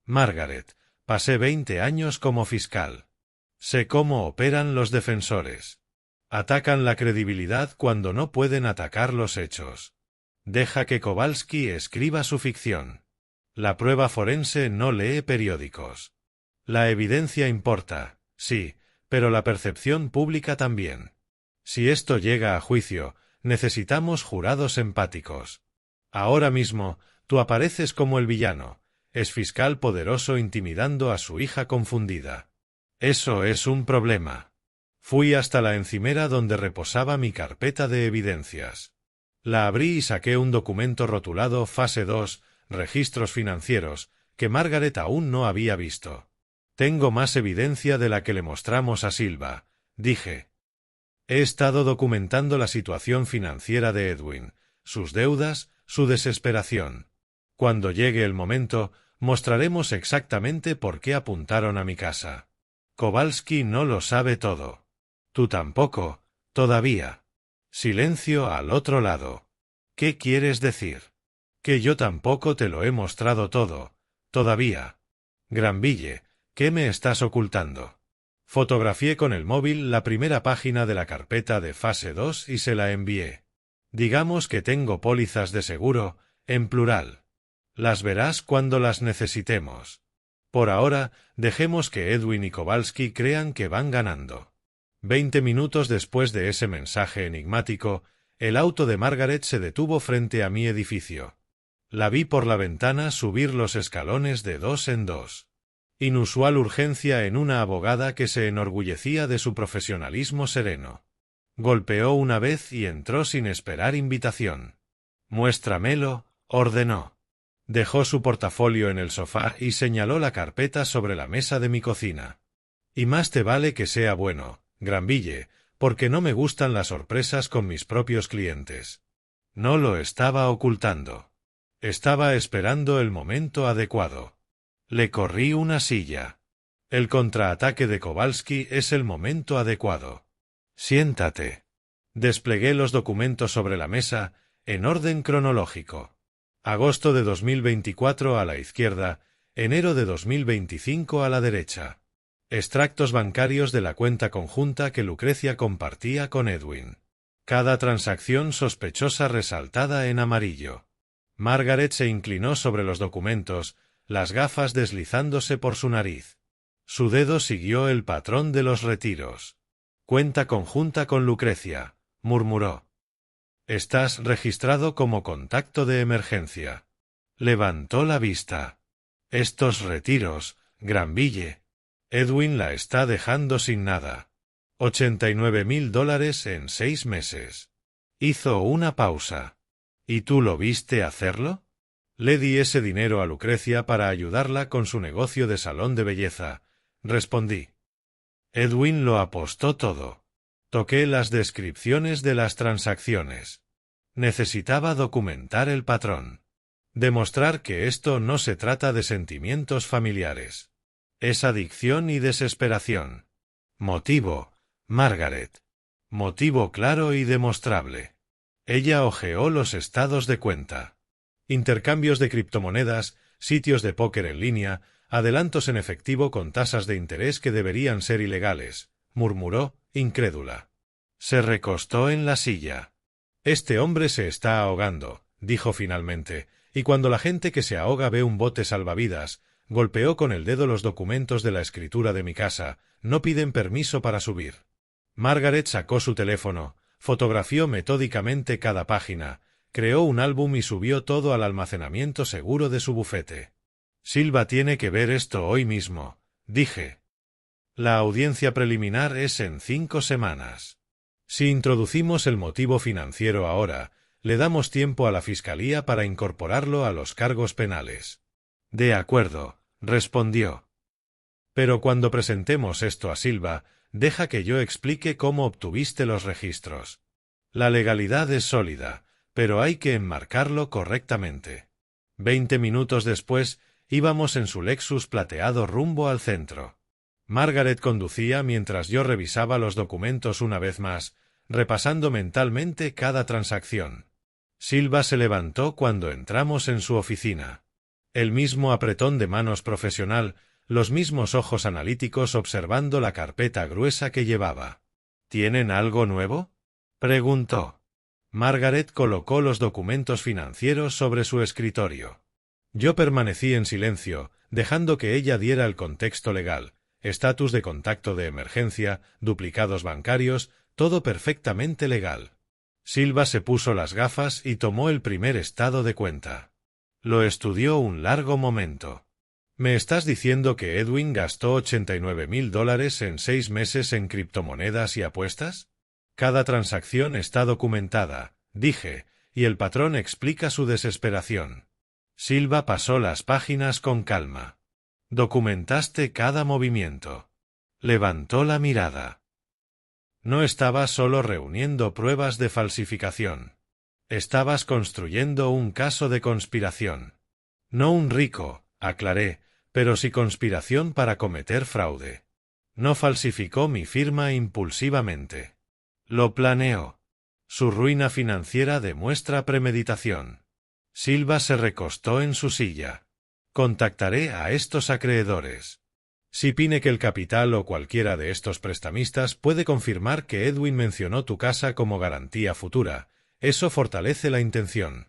Margaret, pasé 20 años como fiscal. Sé cómo operan los defensores. Atacan la credibilidad cuando no pueden atacar los hechos. Deja que Kowalski escriba su ficción. La prueba forense no lee periódicos. La evidencia importa, sí, pero la percepción pública también. Si esto llega a juicio, necesitamos jurados empáticos. Ahora mismo, tú apareces como el villano, es fiscal poderoso intimidando a su hija confundida. Eso es un problema. Fui hasta la encimera donde reposaba mi carpeta de evidencias. La abrí y saqué un documento rotulado Fase 2, Registros Financieros, que Margaret aún no había visto. Tengo más evidencia de la que le mostramos a Silva, dije. He estado documentando la situación financiera de Edwin, sus deudas, su desesperación. Cuando llegue el momento, mostraremos exactamente por qué apuntaron a mi casa. Kowalski no lo sabe todo. Tú tampoco, todavía. Silencio al otro lado. ¿Qué quieres decir? Que yo tampoco te lo he mostrado todo, todavía. Granville, ¿qué me estás ocultando? Fotografié con el móvil la primera página de la carpeta de Fase 2 y se la envié. Digamos que tengo pólizas de seguro, en plural. Las verás cuando las necesitemos. Por ahora, dejemos que Edwin y Kowalski crean que van ganando. 20 minutos después de ese mensaje enigmático, el auto de Margaret se detuvo frente a mi edificio. La vi por la ventana subir los escalones de 2 en 2. Inusual urgencia en una abogada que se enorgullecía de su profesionalismo sereno. Golpeó una vez y entró sin esperar invitación. Muéstramelo, ordenó. Dejó su portafolio en el sofá y señaló la carpeta sobre la mesa de mi cocina. Y más te vale que sea bueno, Granville, porque no me gustan las sorpresas con mis propios clientes. No lo estaba ocultando. Estaba esperando el momento adecuado. Le corrí una silla. El contraataque de Kowalski es el momento adecuado. Siéntate. Desplegué los documentos sobre la mesa, en orden cronológico. Agosto de 2024 a la izquierda, enero de 2025 a la derecha. Extractos bancarios de la cuenta conjunta que Lucrecia compartía con Edwin. Cada transacción sospechosa resaltada en amarillo. Margaret se inclinó sobre los documentos, las gafas deslizándose por su nariz. Su dedo siguió el patrón de los retiros. Cuenta conjunta con Lucrecia, murmuró. Estás registrado como contacto de emergencia. Levantó la vista. Estos retiros, Granville. Edwin la está dejando sin nada. $89.000 en 6 meses. Hizo una pausa. ¿Y tú lo viste hacerlo? Le di ese dinero a Lucrecia para ayudarla con su negocio de salón de belleza, respondí. Edwin lo apostó todo. Toqué las descripciones de las transacciones. Necesitaba documentar el patrón. Demostrar que esto no se trata de sentimientos familiares. Es adicción y desesperación. Motivo, Margaret. Motivo claro y demostrable. Ella hojeó los estados de cuenta. Intercambios de criptomonedas, sitios de póker en línea, adelantos en efectivo con tasas de interés que deberían ser ilegales, murmuró, incrédula. Se recostó en la silla. Este hombre se está ahogando, dijo finalmente, y cuando la gente que se ahoga ve un bote salvavidas, golpeó con el dedo los documentos de la escritura de mi casa, no piden permiso para subir. Margaret sacó su teléfono, fotografió metódicamente cada página, creó un álbum y subió todo al almacenamiento seguro de su bufete. Silva tiene que ver esto hoy mismo, dije. La audiencia preliminar es en 5 semanas. Si introducimos el motivo financiero ahora, le damos tiempo a la Fiscalía para incorporarlo a los cargos penales. De acuerdo, respondió. Pero cuando presentemos esto a Silva, deja que yo explique cómo obtuviste los registros. La legalidad es sólida, pero hay que enmarcarlo correctamente. 20 minutos después, íbamos en su Lexus plateado rumbo al centro. Margaret conducía mientras yo revisaba los documentos una vez más, repasando mentalmente cada transacción. Silva se levantó cuando entramos en su oficina. El mismo apretón de manos profesional, los mismos ojos analíticos observando la carpeta gruesa que llevaba. ¿Tienen algo nuevo?, preguntó. Margaret colocó los documentos financieros sobre su escritorio. Yo permanecí en silencio, dejando que ella diera el contexto legal, estatus de contacto de emergencia, duplicados bancarios, todo perfectamente legal. Silva se puso las gafas y tomó el primer estado de cuenta. Lo estudió un largo momento. ¿Me estás diciendo que Edwin gastó $89.000 en 6 meses en criptomonedas y apuestas? Cada transacción está documentada, dije, y el patrón explica su desesperación. Silva pasó las páginas con calma. Documentaste cada movimiento. Levantó la mirada. No estabas solo reuniendo pruebas de falsificación. Estabas construyendo un caso de conspiración. No un rico, aclaré, pero sí conspiración para cometer fraude. No falsificó mi firma impulsivamente. Lo planeó. Su ruina financiera demuestra premeditación. Silva se recostó en su silla. Contactaré a estos acreedores. Si Pinnacle Capital o cualquiera de estos prestamistas puede confirmar que Edwin mencionó tu casa como garantía futura, eso fortalece la intención.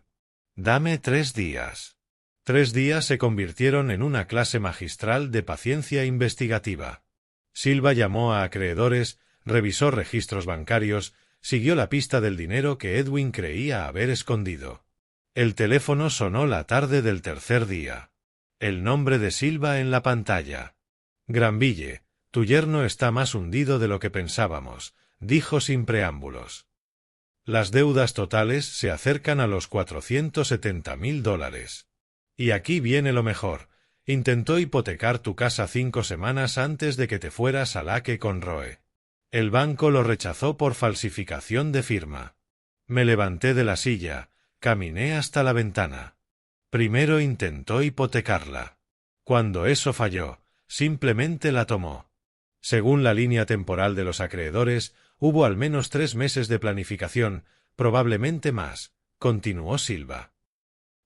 Dame 3 días. 3 días se convirtieron en una clase magistral de paciencia investigativa. Silva llamó a acreedores, revisó registros bancarios, siguió la pista del dinero que Edwin creía haber escondido. El teléfono sonó la tarde del tercer día. El nombre de Silva en la pantalla. Granville, tu yerno está más hundido de lo que pensábamos, dijo sin preámbulos. Las deudas totales se acercan a los $470.000. Y aquí viene lo mejor. Intentó hipotecar tu casa 5 semanas antes de que te fueras a Lake Conroe. El banco lo rechazó por falsificación de firma. Me levanté de la silla, caminé hasta la ventana. Primero intentó hipotecarla. Cuando eso falló, simplemente la tomó. Según la línea temporal de los acreedores, hubo al menos 3 meses de planificación, probablemente más, continuó Silva.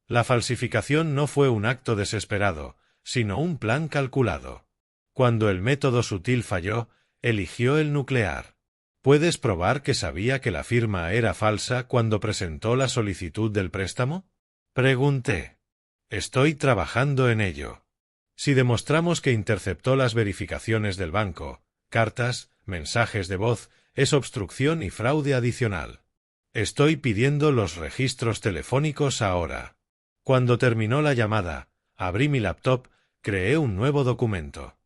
La falsificación no fue un acto desesperado, sino un plan calculado. Cuando el método sutil falló, eligió el nuclear. ¿Puedes probar que sabía que la firma era falsa cuando presentó la solicitud del préstamo? Pregunté. Estoy trabajando en ello. Si demostramos que interceptó las verificaciones del banco, cartas, mensajes de voz, es obstrucción y fraude adicional. Estoy pidiendo los registros telefónicos ahora. Cuando terminó la llamada, abrí mi laptop, creé un nuevo documento.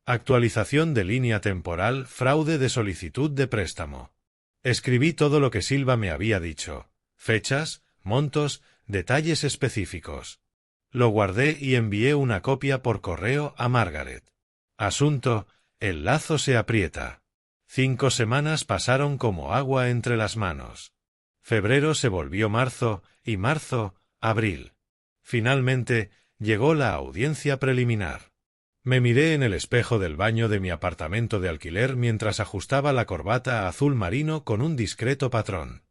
Actualización de línea temporal, fraude de solicitud de préstamo. Escribí todo lo que Silva me había dicho, fechas, montos, detalles específicos. Lo guardé y envié una copia por correo a Margaret. Asunto: el lazo se aprieta. 5 semanas pasaron como agua entre las manos. Febrero se volvió marzo, y marzo, abril. Finalmente, llegó la audiencia preliminar. Me miré en el espejo del baño de mi apartamento de alquiler mientras ajustaba la corbata azul marino con un discreto patrón.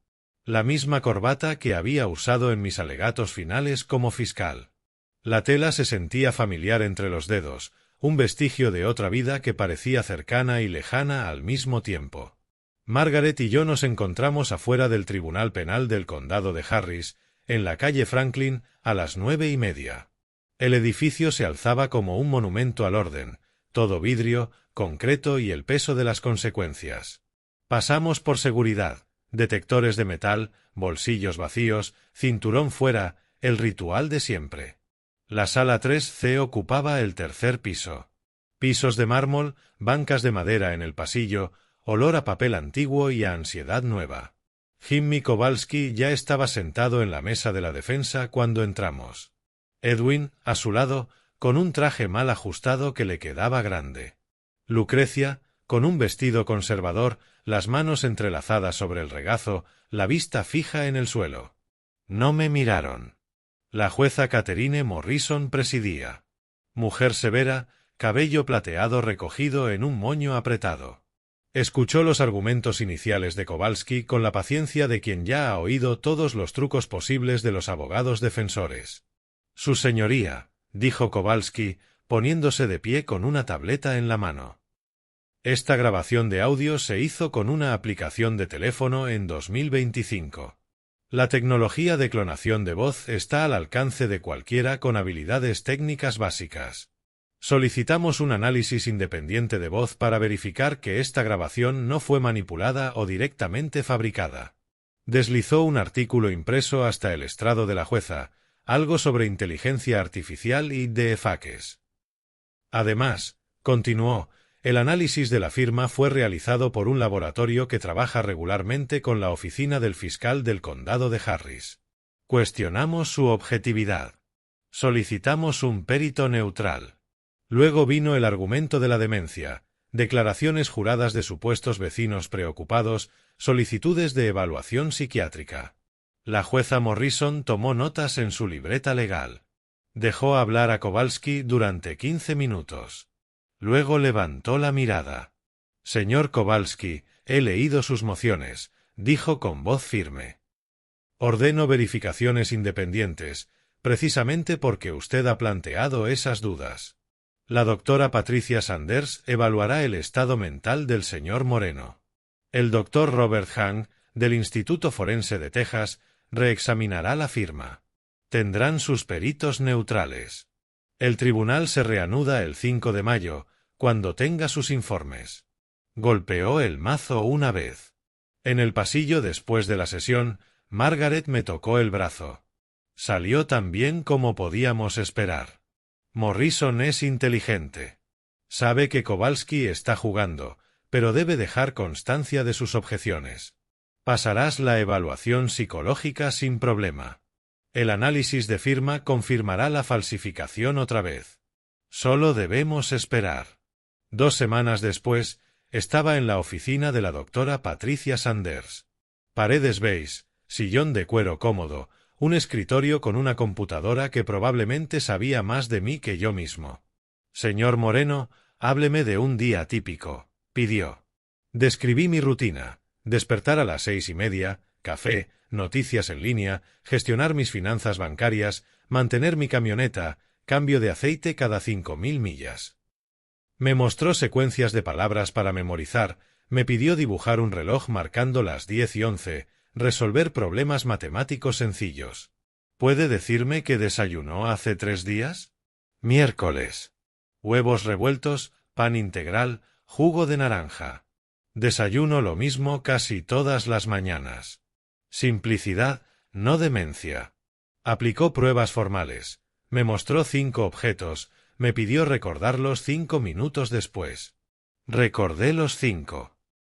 La misma corbata que había usado en mis alegatos finales como fiscal. La tela se sentía familiar entre los dedos, un vestigio de otra vida que parecía cercana y lejana al mismo tiempo. Margaret y yo nos encontramos afuera del Tribunal Penal del Condado de Harris, en la calle Franklin, a las 9:30. El edificio se alzaba como un monumento al orden, todo vidrio, concreto y el peso de las consecuencias. Pasamos por seguridad, detectores de metal, bolsillos vacíos, cinturón fuera, el ritual de siempre. La sala 3C ocupaba el tercer piso. Pisos de mármol, bancas de madera en el pasillo, olor a papel antiguo y a ansiedad nueva. Jimmy Kowalski ya estaba sentado en la mesa de la defensa cuando entramos. Edwin, a su lado, con un traje mal ajustado que le quedaba grande. Lucrecia, con un vestido conservador, las manos entrelazadas sobre el regazo, la vista fija en el suelo. No me miraron. La jueza Catherine Morrison presidía. Mujer severa, cabello plateado recogido en un moño apretado. Escuchó los argumentos iniciales de Kowalski con la paciencia de quien ya ha oído todos los trucos posibles de los abogados defensores. Su señoría, dijo Kowalski, poniéndose de pie con una tableta en la mano. Esta grabación de audio se hizo con una aplicación de teléfono en 2025. La tecnología de clonación de voz está al alcance de cualquiera con habilidades técnicas básicas. Solicitamos un análisis independiente de voz para verificar que esta grabación no fue manipulada o directamente fabricada. Deslizó un artículo impreso hasta el estrado de la jueza, algo sobre inteligencia artificial y deepfakes. Además, continuó, el análisis de la firma fue realizado por un laboratorio que trabaja regularmente con la oficina del fiscal del condado de Harris. Cuestionamos su objetividad. Solicitamos un perito neutral. Luego vino el argumento de la demencia, declaraciones juradas de supuestos vecinos preocupados, solicitudes de evaluación psiquiátrica. La jueza Morrison tomó notas en su libreta legal. Dejó hablar a Kowalski durante 15 minutos. Luego levantó la mirada. Señor Kowalski, he leído sus mociones, dijo con voz firme. Ordeno verificaciones independientes, precisamente porque usted ha planteado esas dudas. La doctora Patricia Sanders evaluará el estado mental del señor Moreno. El doctor Robert Hang, del Instituto Forense de Texas, reexaminará la firma. Tendrán sus peritos neutrales. El tribunal se reanuda el 5 de mayo, cuando tenga sus informes. Golpeó el mazo una vez. En el pasillo después de la sesión, Margaret me tocó el brazo. Salió tan bien como podíamos esperar. Morrison es inteligente. Sabe que Kowalski está jugando, pero debe dejar constancia de sus objeciones. Pasarás la evaluación psicológica sin problema. El análisis de firma confirmará la falsificación otra vez. Solo debemos esperar. 2 semanas después, estaba en la oficina de la doctora Patricia Sanders. Paredes beige, sillón de cuero cómodo, un escritorio con una computadora que probablemente sabía más de mí que yo mismo. Señor Moreno, hábleme de un día típico, pidió. Describí mi rutina, despertar a las 6:30, café, noticias en línea, gestionar mis finanzas bancarias, mantener mi camioneta, cambio de aceite cada 5.000 millas. Me mostró secuencias de palabras para memorizar, me pidió dibujar un reloj marcando las 10:11, resolver problemas matemáticos sencillos. ¿Puede decirme qué desayunó hace 3 días? Miércoles. Huevos revueltos, pan integral, jugo de naranja. Desayuno lo mismo casi todas las mañanas. Simplicidad, no demencia. Aplicó pruebas formales. Me mostró 5 objetos, me pidió recordarlos 5 minutos después. Recordé los 5.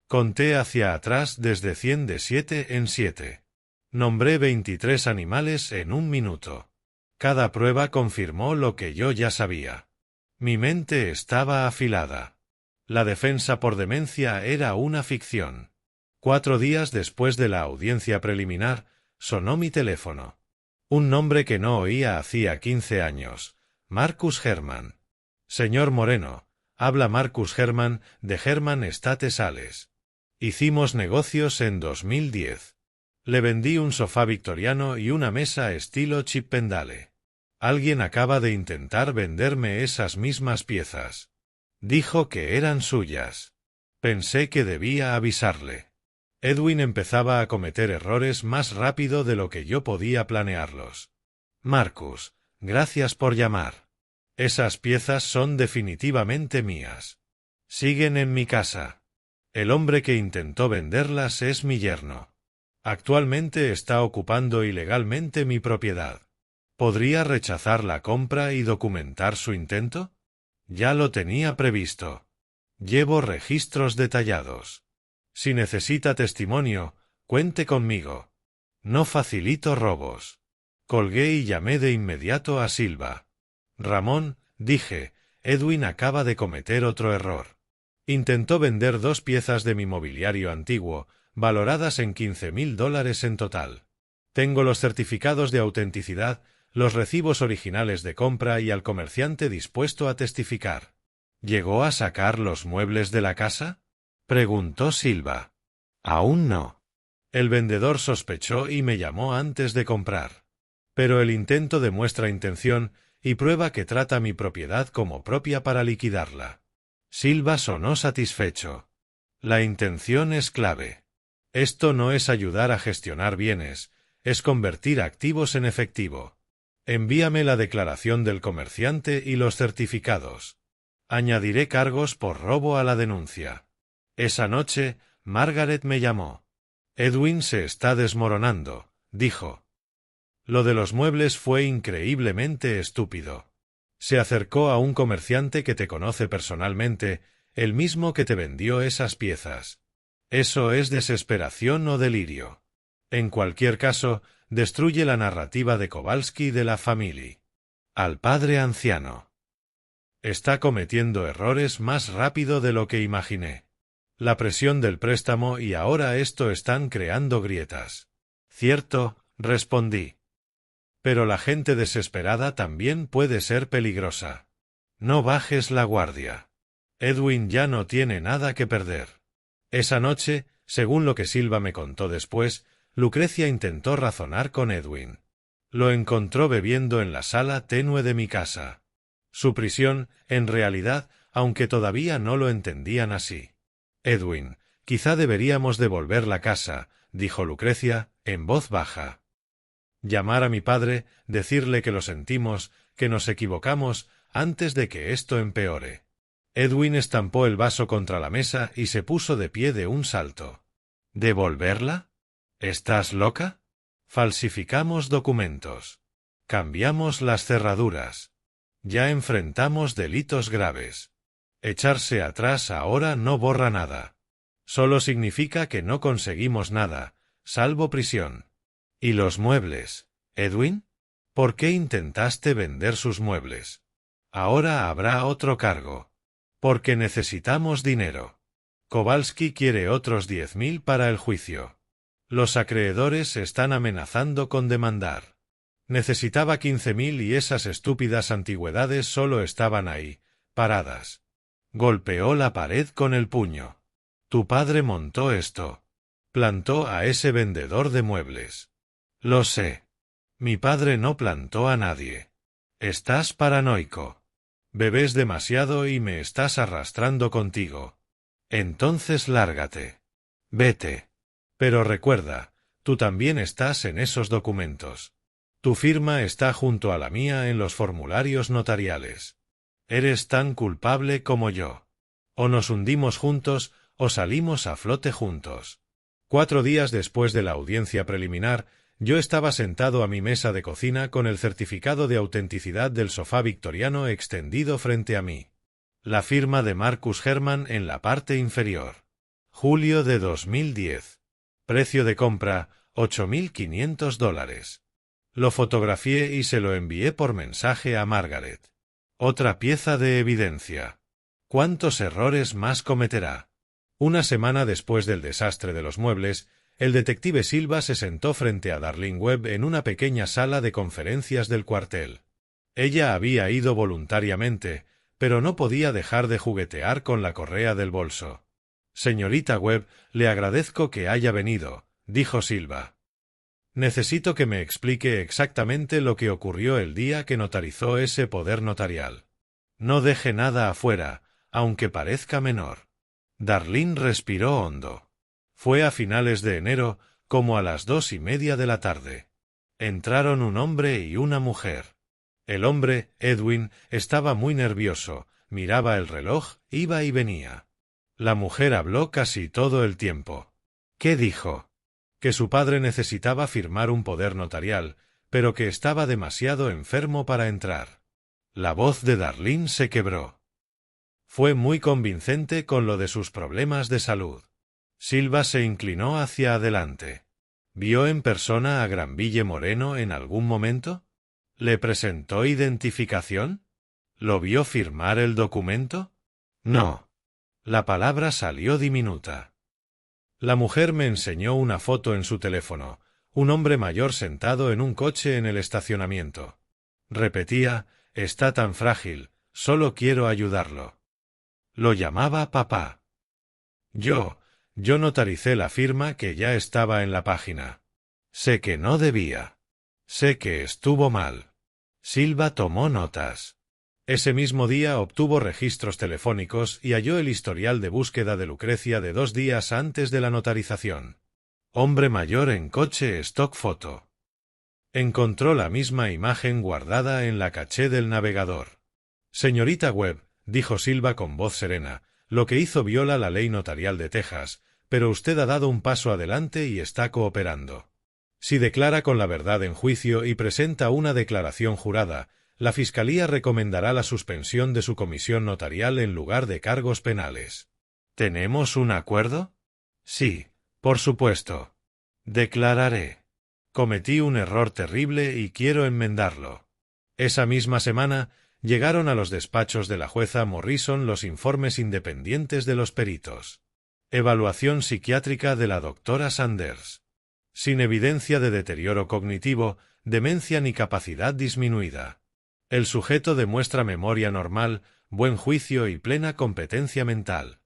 Conté hacia atrás desde 100 de 7 en 7. Nombré 23 animales en 1 minuto. Cada prueba confirmó lo que yo ya sabía. Mi mente estaba afilada. La defensa por demencia era una ficción. 4 días después de la audiencia preliminar, sonó mi teléfono. Un nombre que no oía hacía 15 años. Marcus Herman. Señor Moreno, habla Marcus Herman, de Herman Estate Sales. Hicimos negocios en 2010. Le vendí un sofá victoriano y una mesa estilo Chippendale. Alguien acaba de intentar venderme esas mismas piezas. Dijo que eran suyas. Pensé que debía avisarle. Edwin empezaba a cometer errores más rápido de lo que yo podía planearlos. Marcus, gracias por llamar. Esas piezas son definitivamente mías. Siguen en mi casa. El hombre que intentó venderlas es mi yerno. Actualmente está ocupando ilegalmente mi propiedad. ¿Podría rechazar la compra y documentar su intento? Ya lo tenía previsto. Llevo registros detallados. Si necesita testimonio, cuente conmigo. No facilito robos. Colgué y llamé de inmediato a Silva. Ramón, dije, Edwin acaba de cometer otro error. Intentó vender 2 piezas de mi mobiliario antiguo, valoradas en $15.000 en total. Tengo los certificados de autenticidad, los recibos originales de compra y al comerciante dispuesto a testificar. ¿Llegó a sacar los muebles de la casa? Preguntó Silva. Aún no. El vendedor sospechó y me llamó antes de comprar. Pero el intento demuestra intención y prueba que trata mi propiedad como propia para liquidarla. Silva sonó satisfecho. La intención es clave. Esto no es ayudar a gestionar bienes, es convertir activos en efectivo. Envíame la declaración del comerciante y los certificados. Añadiré cargos por robo a la denuncia. Esa noche, Margaret me llamó. Edwin se está desmoronando, dijo. Lo de los muebles fue increíblemente estúpido. Se acercó a un comerciante que te conoce personalmente, el mismo que te vendió esas piezas. Eso es desesperación o delirio. En cualquier caso, destruye la narrativa de Kowalski de la familia. Al padre anciano. Está cometiendo errores más rápido de lo que imaginé. La presión del préstamo y ahora esto están creando grietas. Cierto, respondí. Pero la gente desesperada también puede ser peligrosa. No bajes la guardia. Edwin ya no tiene nada que perder. Esa noche, según lo que Silva me contó después, Lucrecia intentó razonar con Edwin. Lo encontró bebiendo en la sala tenue de mi casa. Su prisión, en realidad, aunque todavía no lo entendían así. Edwin, quizá deberíamos devolver la casa, dijo Lucrecia, en voz baja. Llamar a mi padre, decirle que lo sentimos, que nos equivocamos, antes de que esto empeore. Edwin estampó el vaso contra la mesa y se puso de pie de un salto. ¿Devolverla? ¿Estás loca? Falsificamos documentos. Cambiamos las cerraduras. Ya enfrentamos delitos graves. Echarse atrás ahora no borra nada. Solo significa que no conseguimos nada, salvo prisión. ¿Y los muebles, Edwin? ¿Por qué intentaste vender sus muebles? Ahora habrá otro cargo. Porque necesitamos dinero. Kowalski quiere otros 10.000 para el juicio. Los acreedores están amenazando con demandar. Necesitaba 15.000 y esas estúpidas antigüedades solo estaban ahí, paradas. Golpeó la pared con el puño. Tu padre montó esto. Plantó a ese vendedor de muebles. Lo sé. Mi padre no plantó a nadie. Estás paranoico. Bebes demasiado y me estás arrastrando contigo. Entonces lárgate. Vete. Pero recuerda, tú también estás en esos documentos. Tu firma está junto a la mía en los formularios notariales. Eres tan culpable como yo. O nos hundimos juntos o salimos a flote juntos. 4 días después de la audiencia preliminar, yo estaba sentado a mi mesa de cocina con el certificado de autenticidad del sofá victoriano extendido frente a mí. La firma de Marcus Herman en la parte inferior. Julio de 2010. Precio de compra, $8.500. Lo fotografié y se lo envié por mensaje a Margaret. Otra pieza de evidencia. ¿Cuántos errores más cometerá? Una semana después del desastre de los muebles, el detective Silva se sentó frente a Darlene Webb en una pequeña sala de conferencias del cuartel. Ella había ido voluntariamente, pero no podía dejar de juguetear con la correa del bolso. Señorita Webb, le agradezco que haya venido, dijo Silva. Necesito que me explique exactamente lo que ocurrió el día que notarizó ese poder notarial. No deje nada afuera, aunque parezca menor. Darlene respiró hondo. Fue a finales de enero, como a las 2:30 de la tarde. Entraron un hombre y una mujer. El hombre, Edwin, estaba muy nervioso, miraba el reloj, iba y venía. La mujer habló casi todo el tiempo. ¿Qué dijo? Que su padre necesitaba firmar un poder notarial, pero que estaba demasiado enfermo para entrar. La voz de Darlene se quebró. Fue muy convincente con lo de sus problemas de salud. Silva se inclinó hacia adelante. ¿Vio en persona a Granville Moreno en algún momento? ¿Le presentó identificación? ¿Lo vio firmar el documento? No. La palabra salió diminuta. La mujer me enseñó una foto en su teléfono, un hombre mayor sentado en un coche en el estacionamiento. Repetía, está tan frágil, solo quiero ayudarlo. Lo llamaba papá. Yo notaricé la firma que ya estaba en la página. Sé que no debía. Sé que estuvo mal. Silva tomó notas. Ese mismo día obtuvo registros telefónicos y halló el historial de búsqueda de Lucrecia de 2 días antes de la notarización. Hombre mayor en coche stock photo. Encontró la misma imagen guardada en la caché del navegador. Señorita Webb, dijo Silva con voz serena, lo que hizo viola la ley notarial de Texas, pero usted ha dado un paso adelante y está cooperando. Si declara con la verdad en juicio y presenta una declaración jurada, la Fiscalía recomendará la suspensión de su comisión notarial en lugar de cargos penales. ¿Tenemos un acuerdo? Sí, por supuesto. Declararé. Cometí un error terrible y quiero enmendarlo. Esa misma semana llegaron a los despachos de la jueza Morrison los informes independientes de los peritos. Evaluación psiquiátrica de la doctora Sanders. Sin evidencia de deterioro cognitivo, demencia ni capacidad disminuida. El sujeto demuestra memoria normal, buen juicio y plena competencia mental.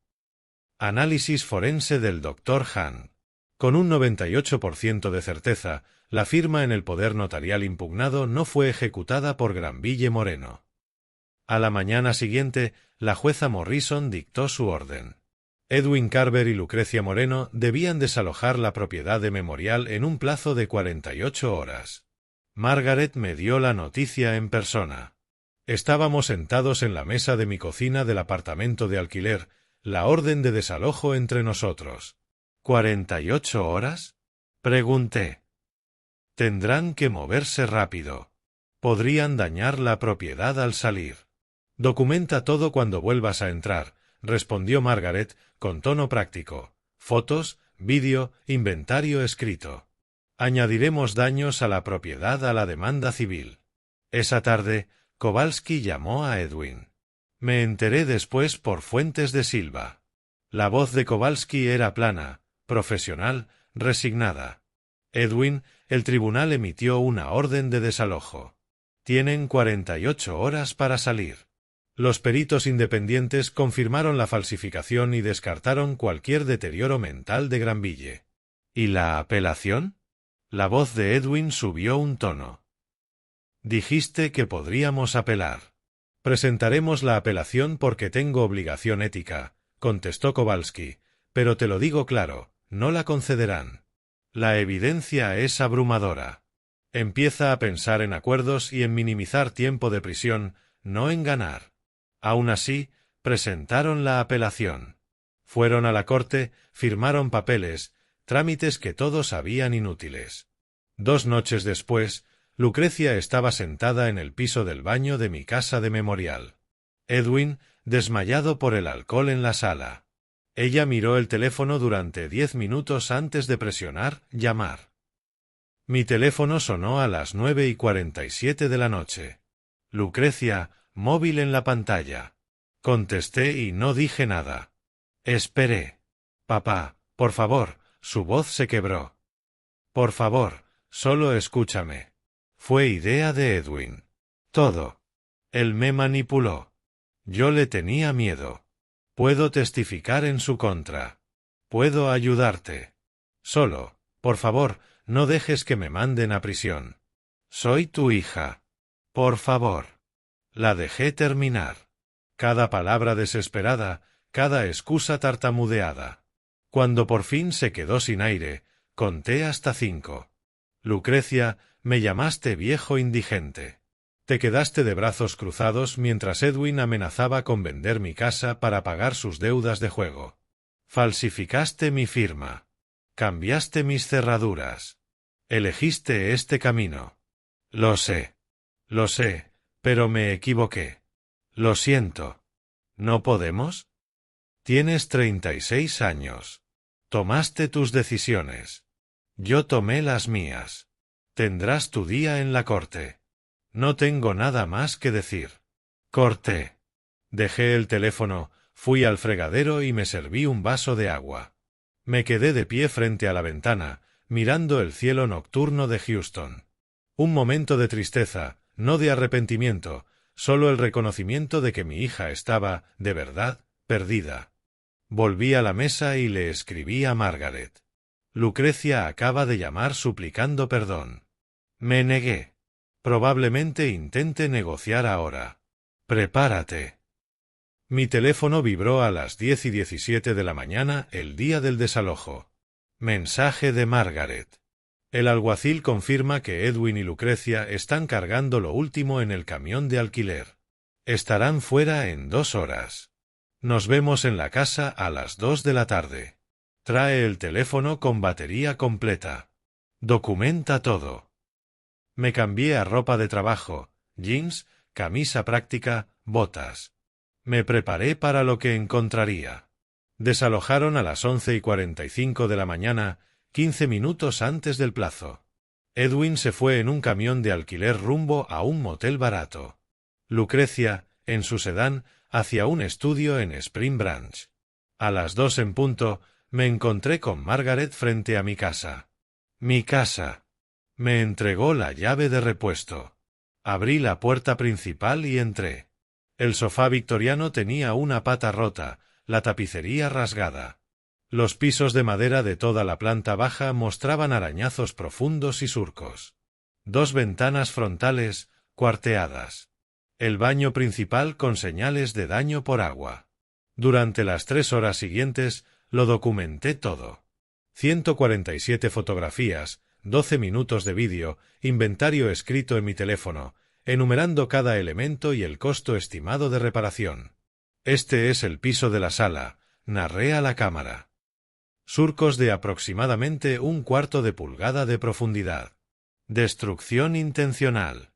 Análisis forense del Dr. Hahn. Con un 98% de certeza, la firma en el poder notarial impugnado no fue ejecutada por Granville Moreno. A la mañana siguiente, la jueza Morrison dictó su orden. Edwin Carver y Lucrecia Moreno debían desalojar la propiedad de Memorial en un plazo de 48 horas. Margaret me dio la noticia en persona. Estábamos sentados en la mesa de mi cocina del apartamento de alquiler, la orden de desalojo entre nosotros. ¿48 horas? Pregunté. Tendrán que moverse rápido. Podrían dañar la propiedad al salir. Documenta todo cuando vuelvas a entrar, respondió Margaret con tono práctico. Fotos, vídeo, inventario escrito. Añadiremos daños a la propiedad a la demanda civil. Esa tarde, Kowalski llamó a Edwin. Me enteré después por fuentes de Silva. La voz de Kowalski era plana, profesional, resignada. Edwin, el tribunal emitió una orden de desalojo. Tienen 48 horas para salir. Los peritos independientes confirmaron la falsificación y descartaron cualquier deterioro mental de Granville. ¿Y la apelación? La voz de Edwin subió un tono. Dijiste que podríamos apelar. Presentaremos la apelación porque tengo obligación ética, contestó Kowalski, pero te lo digo claro, no la concederán. La evidencia es abrumadora. Empieza a pensar en acuerdos y en minimizar tiempo de prisión, no en ganar. Aún así, presentaron la apelación. Fueron a la corte, firmaron papeles, trámites que todos sabían inútiles. 2 noches después, Lucrecia estaba sentada en el piso del baño de mi casa de Memorial. Edwin, desmayado por el alcohol en la sala. Ella miró el teléfono durante 10 minutos antes de presionar llamar. Mi teléfono sonó a las 9:47 de la noche. Lucrecia, móvil en la pantalla. Contesté y no dije nada. Esperé. Papá, por favor, su voz se quebró. Por favor, solo escúchame. Fue idea de Edwin. Todo. Él me manipuló. Yo le tenía miedo. Puedo testificar en su contra. Puedo ayudarte. Solo, por favor, no dejes que me manden a prisión. Soy tu hija. Por favor. La dejé terminar. Cada palabra desesperada, cada excusa tartamudeada. Cuando por fin se quedó sin aire, conté hasta 5. Lucrecia, me llamaste viejo indigente. Te quedaste de brazos cruzados mientras Edwin amenazaba con vender mi casa para pagar sus deudas de juego. Falsificaste mi firma. Cambiaste mis cerraduras. Elegiste este camino. Lo sé, pero me equivoqué. Lo siento. ¿No podemos? Tienes 36 años. Tomaste tus decisiones. Yo tomé las mías. Tendrás tu día en la corte. No tengo nada más que decir. Corté. Dejé el teléfono, fui al fregadero y me serví un vaso de agua. Me quedé de pie frente a la ventana, mirando el cielo nocturno de Houston. Un momento de tristeza, no de arrepentimiento, solo el reconocimiento de que mi hija estaba, de verdad, perdida. Volví a la mesa y le escribí a Margaret. Lucrecia acaba de llamar suplicando perdón. Me negué. Probablemente intente negociar ahora. Prepárate. Mi teléfono vibró a las 10:17 de la mañana el día del desalojo. Mensaje de Margaret. El alguacil confirma que Edwin y Lucrecia están cargando lo último en el camión de alquiler. Estarán fuera en 2 horas. Nos vemos en la casa a las 2 de la tarde. Trae el teléfono con batería completa. Documenta todo. Me cambié a ropa de trabajo, jeans, camisa práctica, botas. Me preparé para lo que encontraría. Desalojaron a las 11:45 de la mañana, 15 minutos antes del plazo. Edwin se fue en un camión de alquiler rumbo a un motel barato. Lucrecia, en su sedán, hacia un estudio en Spring Branch. A las 2 en punto, me encontré con Margaret frente a mi casa. Mi casa. Me entregó la llave de repuesto. Abrí la puerta principal y entré. El sofá victoriano tenía una pata rota, la tapicería rasgada. Los pisos de madera de toda la planta baja mostraban arañazos profundos y surcos. 2 ventanas frontales, cuarteadas. El baño principal con señales de daño por agua. Durante las 3 horas siguientes, lo documenté todo. 147 fotografías, 12 minutos de vídeo, inventario escrito en mi teléfono, enumerando cada elemento y el costo estimado de reparación. Este es el piso de la sala, narré a la cámara. Surcos de aproximadamente 1/4 de pulgada de profundidad. Destrucción intencional.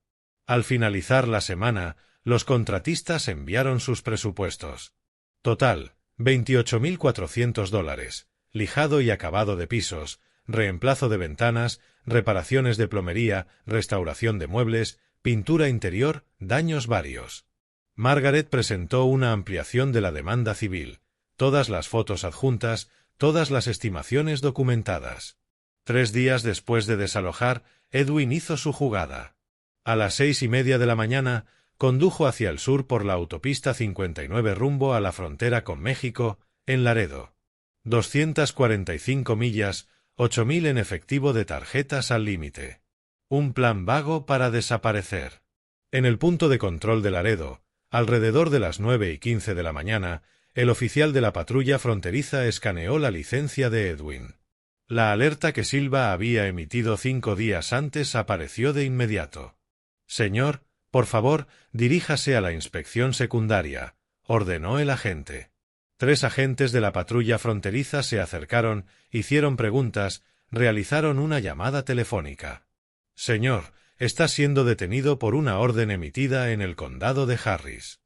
Al finalizar la semana, los contratistas enviaron sus presupuestos. Total, $28.400, lijado y acabado de pisos, reemplazo de ventanas, reparaciones de plomería, restauración de muebles, pintura interior, daños varios. Margaret presentó una ampliación de la demanda civil, todas las fotos adjuntas, todas las estimaciones documentadas. 3 días después de desalojar, Edwin hizo su jugada. A las 6:30 de la mañana, condujo hacia el sur por la autopista 59 rumbo a la frontera con México, en Laredo. 245 millas, 8.000 en efectivo de tarjetas al límite. Un plan vago para desaparecer. En el punto de control de Laredo, alrededor de las 9:15 de la mañana, el oficial de la patrulla fronteriza escaneó la licencia de Edwin. La alerta que Silva había emitido 5 días antes apareció de inmediato. «Señor, por favor, diríjase a la inspección secundaria», ordenó el agente. 3 agentes de la patrulla fronteriza se acercaron, hicieron preguntas, realizaron una llamada telefónica. «Señor, está siendo detenido por una orden emitida en el condado de Harris».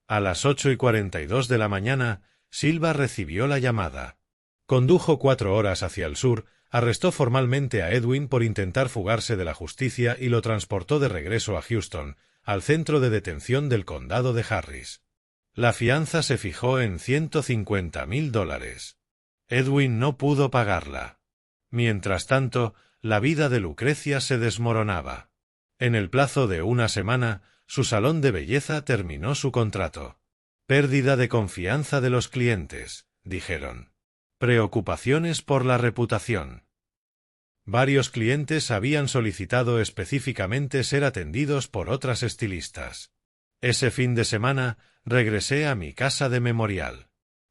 A las 8:42 de la mañana, Silva recibió la llamada. Condujo 4 horas hacia el sur, arrestó formalmente a Edwin por intentar fugarse de la justicia y lo transportó de regreso a Houston, al centro de detención del condado de Harris. La fianza se fijó en $150.000. Edwin no pudo pagarla. Mientras tanto, la vida de Lucrecia se desmoronaba. En el plazo de una semana, su salón de belleza terminó su contrato. Pérdida de confianza de los clientes, dijeron. Preocupaciones por la reputación. Varios clientes habían solicitado específicamente ser atendidos por otras estilistas. Ese fin de semana, regresé a mi casa de memorial.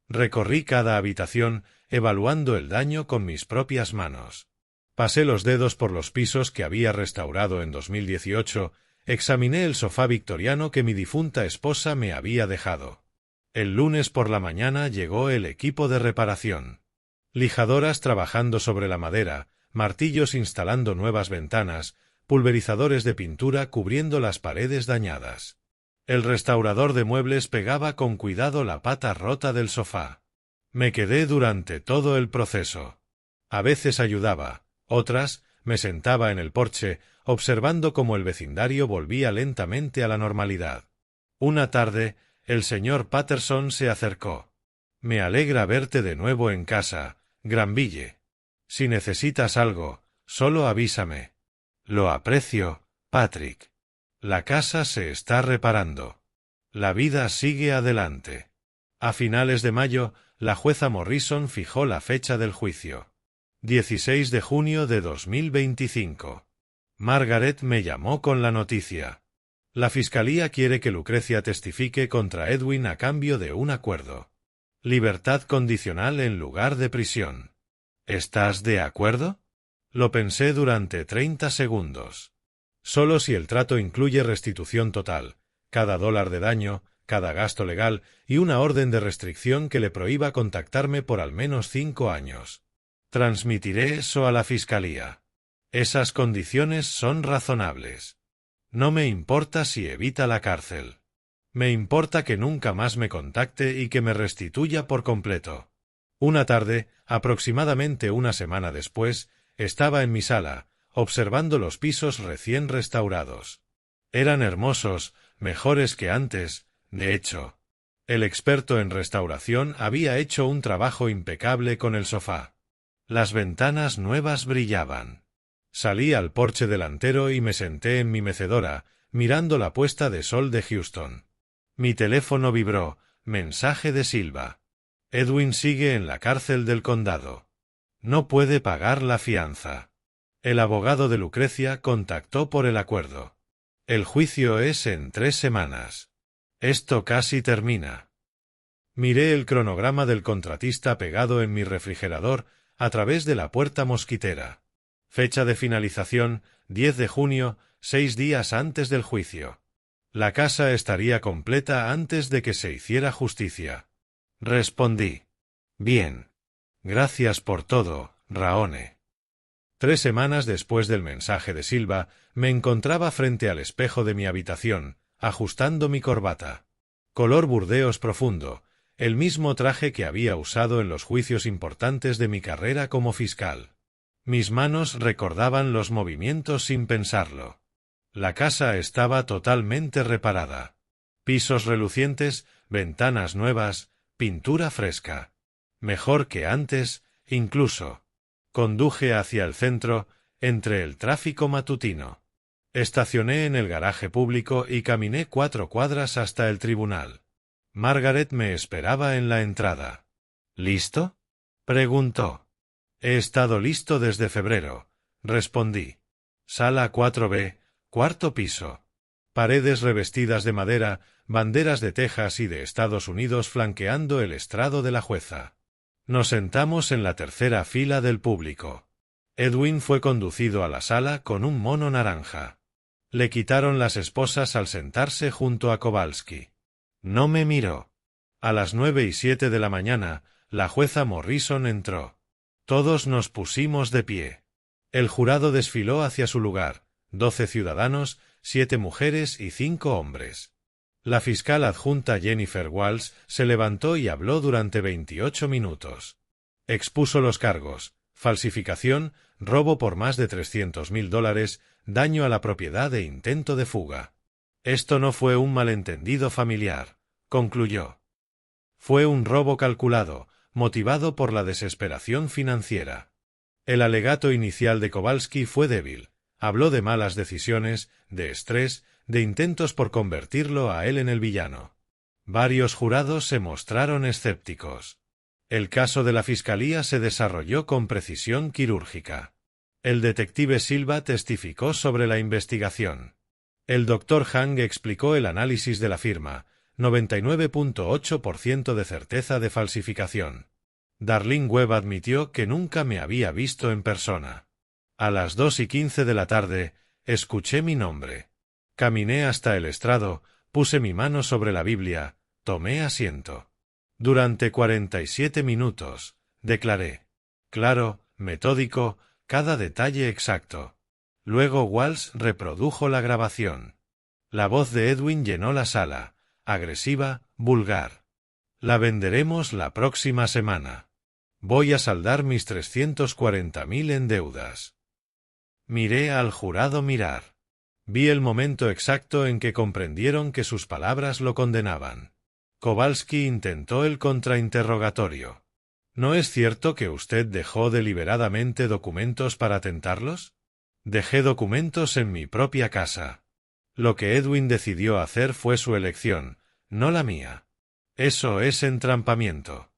Recorrí cada habitación, evaluando el daño con mis propias manos. Pasé los dedos por los pisos que había restaurado en 2018, examiné el sofá victoriano que mi difunta esposa me había dejado. El lunes por la mañana llegó el equipo de reparación. Lijadoras trabajando sobre la madera, martillos instalando nuevas ventanas, pulverizadores de pintura cubriendo las paredes dañadas. El restaurador de muebles pegaba con cuidado la pata rota del sofá. Me quedé durante todo el proceso. A veces ayudaba, otras, me sentaba en el porche, observando cómo el vecindario volvía lentamente a la normalidad. Una tarde, el señor Patterson se acercó. «Me alegra verte de nuevo en casa, Granville. Si necesitas algo, solo avísame». «Lo aprecio, Patrick. La casa se está reparando. La vida sigue adelante». A finales de mayo, la jueza Morrison fijó la fecha del juicio. 16 de junio de 2025. Margaret me llamó con la noticia. La fiscalía quiere que Lucrecia testifique contra Edwin a cambio de un acuerdo. Libertad condicional en lugar de prisión. ¿Estás de acuerdo? Lo pensé durante 30 segundos. Solo si el trato incluye restitución total, cada dólar de daño, cada gasto legal y una orden de restricción que le prohíba contactarme por al menos 5 años. Transmitiré eso a la fiscalía. Esas condiciones son razonables. No me importa si evita la cárcel. Me importa que nunca más me contacte y que me restituya por completo. Una tarde, aproximadamente una semana después, estaba en mi sala, observando los pisos recién restaurados. Eran hermosos, mejores que antes, de hecho. El experto en restauración había hecho un trabajo impecable con el sofá. Las ventanas nuevas brillaban. Salí al porche delantero y me senté en mi mecedora, mirando la puesta de sol de Houston. Mi teléfono vibró, mensaje de Silva. Edwin sigue en la cárcel del condado. No puede pagar la fianza. El abogado de Lucrecia contactó por el acuerdo. El juicio es en 3 semanas. Esto casi termina. Miré el cronograma del contratista pegado en mi refrigerador a través de la puerta mosquitera. Fecha de finalización, 10 de junio, 6 días antes del juicio. La casa estaría completa antes de que se hiciera justicia. Respondí. Bien. Gracias por todo, Raone. 3 semanas después del mensaje de Silva, me encontraba frente al espejo de mi habitación, ajustando mi corbata. Color burdeos profundo, el mismo traje que había usado en los juicios importantes de mi carrera como fiscal. Mis manos recordaban los movimientos sin pensarlo. La casa estaba totalmente reparada. Pisos relucientes, ventanas nuevas, pintura fresca. Mejor que antes, incluso. Conduje hacia el centro, entre el tráfico matutino. Estacioné en el garaje público y caminé 4 cuadras hasta el tribunal. Margaret me esperaba en la entrada. ¿Listo?, preguntó. He estado listo desde febrero, respondí. Sala 4B, 4º piso. Paredes revestidas de madera, banderas de Texas y de Estados Unidos flanqueando el estrado de la jueza. Nos sentamos en la tercera fila del público. Edwin fue conducido a la sala con un mono naranja. Le quitaron las esposas al sentarse junto a Kowalski. No me miró. A las 9:07 de la mañana, la jueza Morrison entró. Todos nos pusimos de pie. El jurado desfiló hacia su lugar, 12 ciudadanos, 7 mujeres y 5 hombres. La fiscal adjunta Jennifer Walsh se levantó y habló durante 28 minutos. Expuso los cargos: falsificación, robo por más de $300,000, daño a la propiedad e intento de fuga. Esto no fue un malentendido familiar, concluyó. Fue un robo calculado, motivado por la desesperación financiera. El alegato inicial de Kowalski fue débil. Habló de malas decisiones, de estrés, de intentos por convertirlo a él en el villano. Varios jurados se mostraron escépticos. El caso de la fiscalía se desarrolló con precisión quirúrgica. El detective Silva testificó sobre la investigación. El Dr. Hang explicó el análisis de la firma, 99.8% de certeza de falsificación. Darlene Webb admitió que nunca me había visto en persona. A las 2:15 de la tarde, escuché mi nombre. Caminé hasta el estrado, puse mi mano sobre la Biblia, tomé asiento. Durante 47 minutos, declaré. Claro, metódico, cada detalle exacto. Luego Walsh reprodujo la grabación. La voz de Edwin llenó la sala, agresiva, vulgar. La venderemos la próxima semana. Voy a saldar mis 340,000 en deudas. Miré al jurado mirar. Vi el momento exacto en que comprendieron que sus palabras lo condenaban. Kowalski intentó el contrainterrogatorio. ¿No es cierto que usted dejó deliberadamente documentos para tentarlos? Dejé documentos en mi propia casa. Lo que Edwin decidió hacer fue su elección, no la mía. Eso es entrampamiento.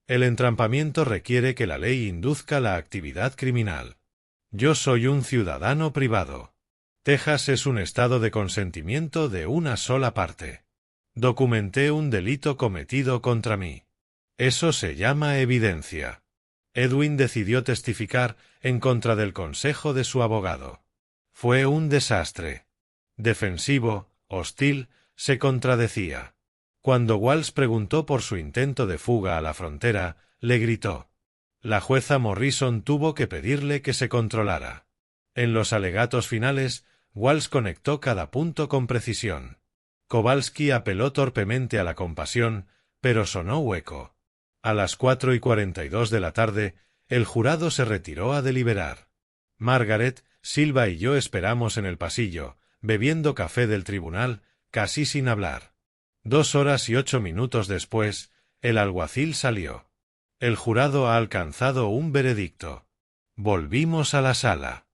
El entrampamiento requiere que la ley induzca la actividad criminal. Yo soy un ciudadano privado. Texas es un estado de consentimiento de una sola parte. Documenté un delito cometido contra mí. Eso se llama evidencia. Edwin decidió testificar en contra del consejo de su abogado. Fue un desastre. Defensivo, hostil, se contradecía. Cuando Walsh preguntó por su intento de fuga a la frontera, le gritó. La jueza Morrison tuvo que pedirle que se controlara. En los alegatos finales, Walsh conectó cada punto con precisión. Kowalski apeló torpemente a la compasión, pero sonó hueco. A las 4:42 de la tarde, el jurado se retiró a deliberar. Margaret, Silva y yo esperamos en el pasillo, bebiendo café del tribunal, casi sin hablar. 2 horas y 8 minutos después, el alguacil salió. El jurado ha alcanzado un veredicto. Volvimos a la sala.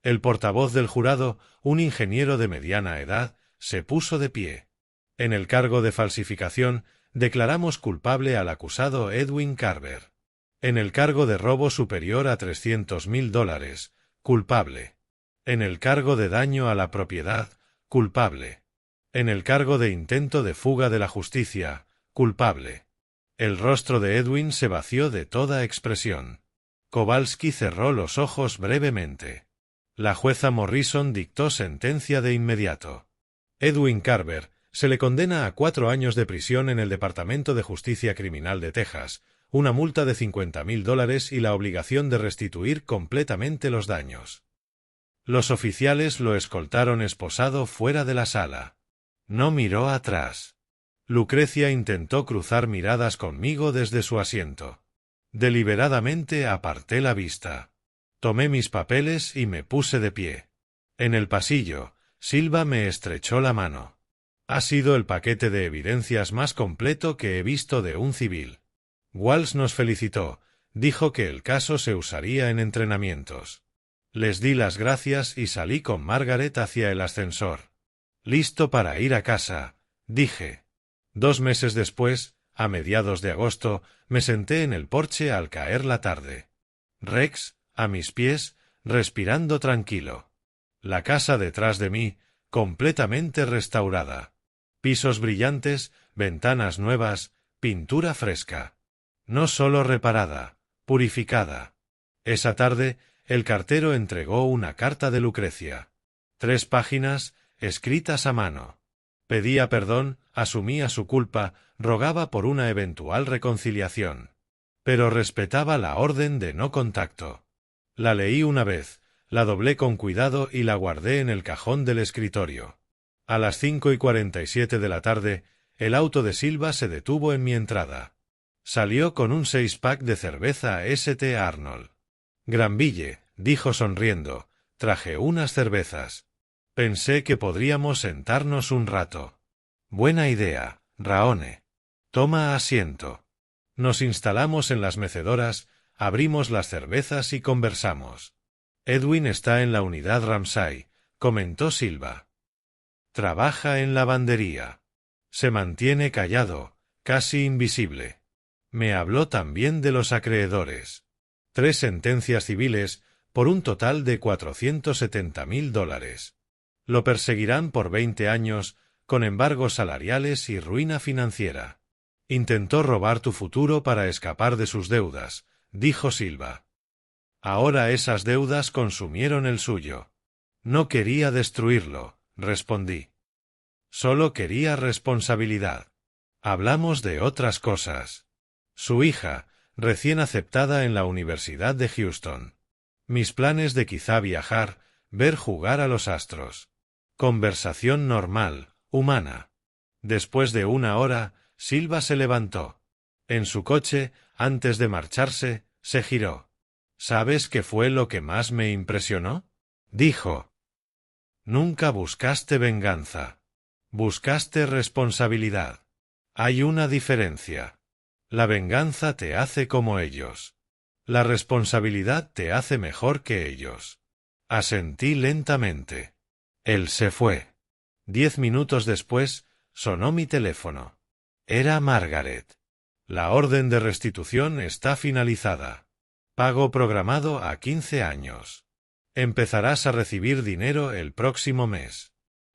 El portavoz del jurado, un ingeniero de mediana edad, se puso de pie. En el cargo de falsificación, declaramos culpable al acusado Edwin Carver. En el cargo de robo superior a $300,000, culpable. En el cargo de daño a la propiedad, culpable. En el cargo de intento de fuga de la justicia, culpable. El rostro de Edwin se vació de toda expresión. Kowalski cerró los ojos brevemente. La jueza Morrison dictó sentencia de inmediato. Edwin Carver se le condena a 4 años de prisión en el Departamento de Justicia Criminal de Texas, una multa de $50,000 y la obligación de restituir completamente los daños. Los oficiales lo escoltaron esposado fuera de la sala. No miró atrás. Lucrecia intentó cruzar miradas conmigo desde su asiento. Deliberadamente aparté la vista. Tomé mis papeles y me puse de pie. En el pasillo, Silva me estrechó la mano. Ha sido el paquete de evidencias más completo que he visto de un civil. Walsh nos felicitó, dijo que el caso se usaría en entrenamientos. Les di las gracias y salí con Margaret hacia el ascensor. Listo para ir a casa, dije. 2 meses después, a mediados de agosto, me senté en el porche al caer la tarde. Rex, a mis pies, respirando tranquilo. La casa detrás de mí, completamente restaurada. Pisos brillantes, ventanas nuevas, pintura fresca. No solo reparada, purificada. Esa tarde, el cartero entregó una carta de Lucrecia. 3 páginas, escritas a mano. Pedía perdón, asumía su culpa, rogaba por una eventual reconciliación. Pero respetaba la orden de no contacto. La leí una vez, la doblé con cuidado y la guardé en el cajón del escritorio. A las 5:47 de la tarde, el auto de Silva se detuvo en mi entrada. Salió con un 6-pack de cerveza St. Arnold. Granville, dijo sonriendo, traje unas cervezas. Pensé que podríamos sentarnos un rato. Buena idea, Raone. Toma asiento. Nos instalamos en las mecedoras, abrimos las cervezas y conversamos. Edwin está en la unidad Ramsay, comentó Silva. Trabaja en lavandería. Se mantiene callado, casi invisible. Me habló también de los acreedores. 3 sentencias civiles, por un total de $470,000. Lo perseguirán por 20 años, con embargos salariales y ruina financiera. Intentó robar tu futuro para escapar de sus deudas, dijo Silva. Ahora esas deudas consumieron el suyo. No quería destruirlo, respondí. Solo quería responsabilidad. Hablamos de otras cosas. Su hija, recién aceptada en la Universidad de Houston. Mis planes de quizá viajar, ver jugar a los astros. Conversación normal, humana. Después de 1 hora, Silva se levantó. En su coche, antes de marcharse, se giró. ¿Sabes qué fue lo que más me impresionó? Dijo. Nunca buscaste venganza. Buscaste responsabilidad. Hay una diferencia. La venganza te hace como ellos. La responsabilidad te hace mejor que ellos. Asentí lentamente. Él se fue. 10 minutos después, sonó mi teléfono. Era Margaret. La orden de restitución está finalizada. Pago programado a 15 años. Empezarás a recibir dinero el próximo mes.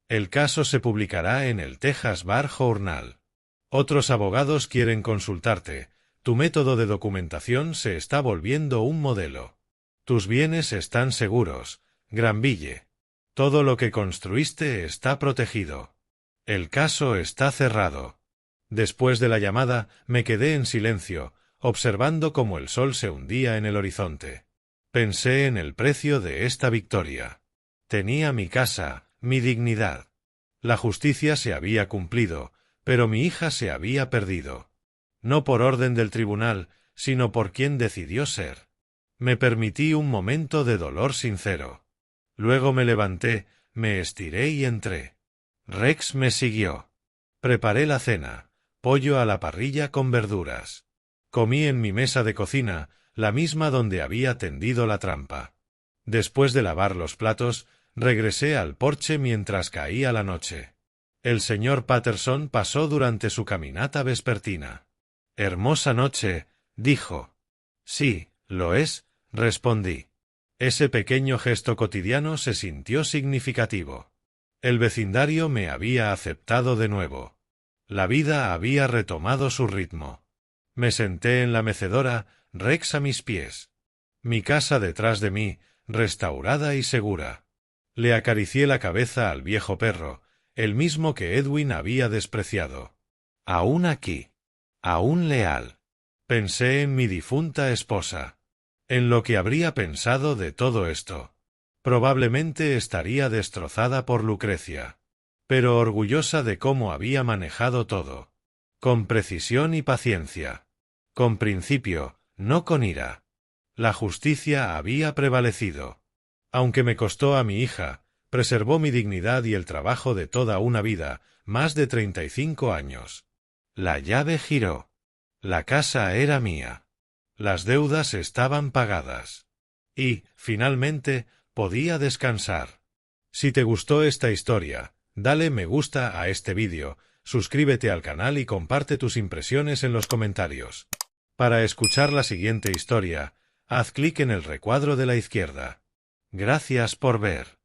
El caso se publicará en el Texas Bar Journal. Otros abogados quieren consultarte. Tu método de documentación se está volviendo un modelo. Tus bienes están seguros, Granville. Todo lo que construiste está protegido. El caso está cerrado. Después de la llamada, me quedé en silencio, observando cómo el sol se hundía en el horizonte. Pensé en el precio de esta victoria. Tenía mi casa, mi dignidad. La justicia se había cumplido, pero mi hija se había perdido. No por orden del tribunal, sino por quien decidió ser. Me permití un momento de dolor sincero. Luego me levanté, me estiré y entré. Rex me siguió. Preparé la cena, pollo a la parrilla con verduras. Comí en mi mesa de cocina, la misma donde había tendido la trampa. Después de lavar los platos, regresé al porche mientras caía la noche. El señor Patterson pasó durante su caminata vespertina. «Hermosa noche», dijo. «Sí, lo es», respondí. Ese pequeño gesto cotidiano se sintió significativo. El vecindario me había aceptado de nuevo. La vida había retomado su ritmo. Me senté en la mecedora, Rex a mis pies. Mi casa detrás de mí, restaurada y segura. Le acaricié la cabeza al viejo perro, el mismo que Edwin había despreciado. Aún aquí. Aún leal. Pensé en mi difunta esposa. En lo que habría pensado de todo esto. Probablemente estaría destrozada por Lucrecia. Pero orgullosa de cómo había manejado todo. Con precisión y paciencia. Con principio, no con ira. La justicia había prevalecido. Aunque me costó a mi hija, preservó mi dignidad y el trabajo de toda una vida, más de 35 años. La llave giró. La casa era mía. Las deudas estaban pagadas. Y, finalmente, podía descansar. Si te gustó esta historia, dale me gusta a este vídeo, suscríbete al canal y comparte tus impresiones en los comentarios. Para escuchar la siguiente historia, haz clic en el recuadro de la izquierda. Gracias por ver.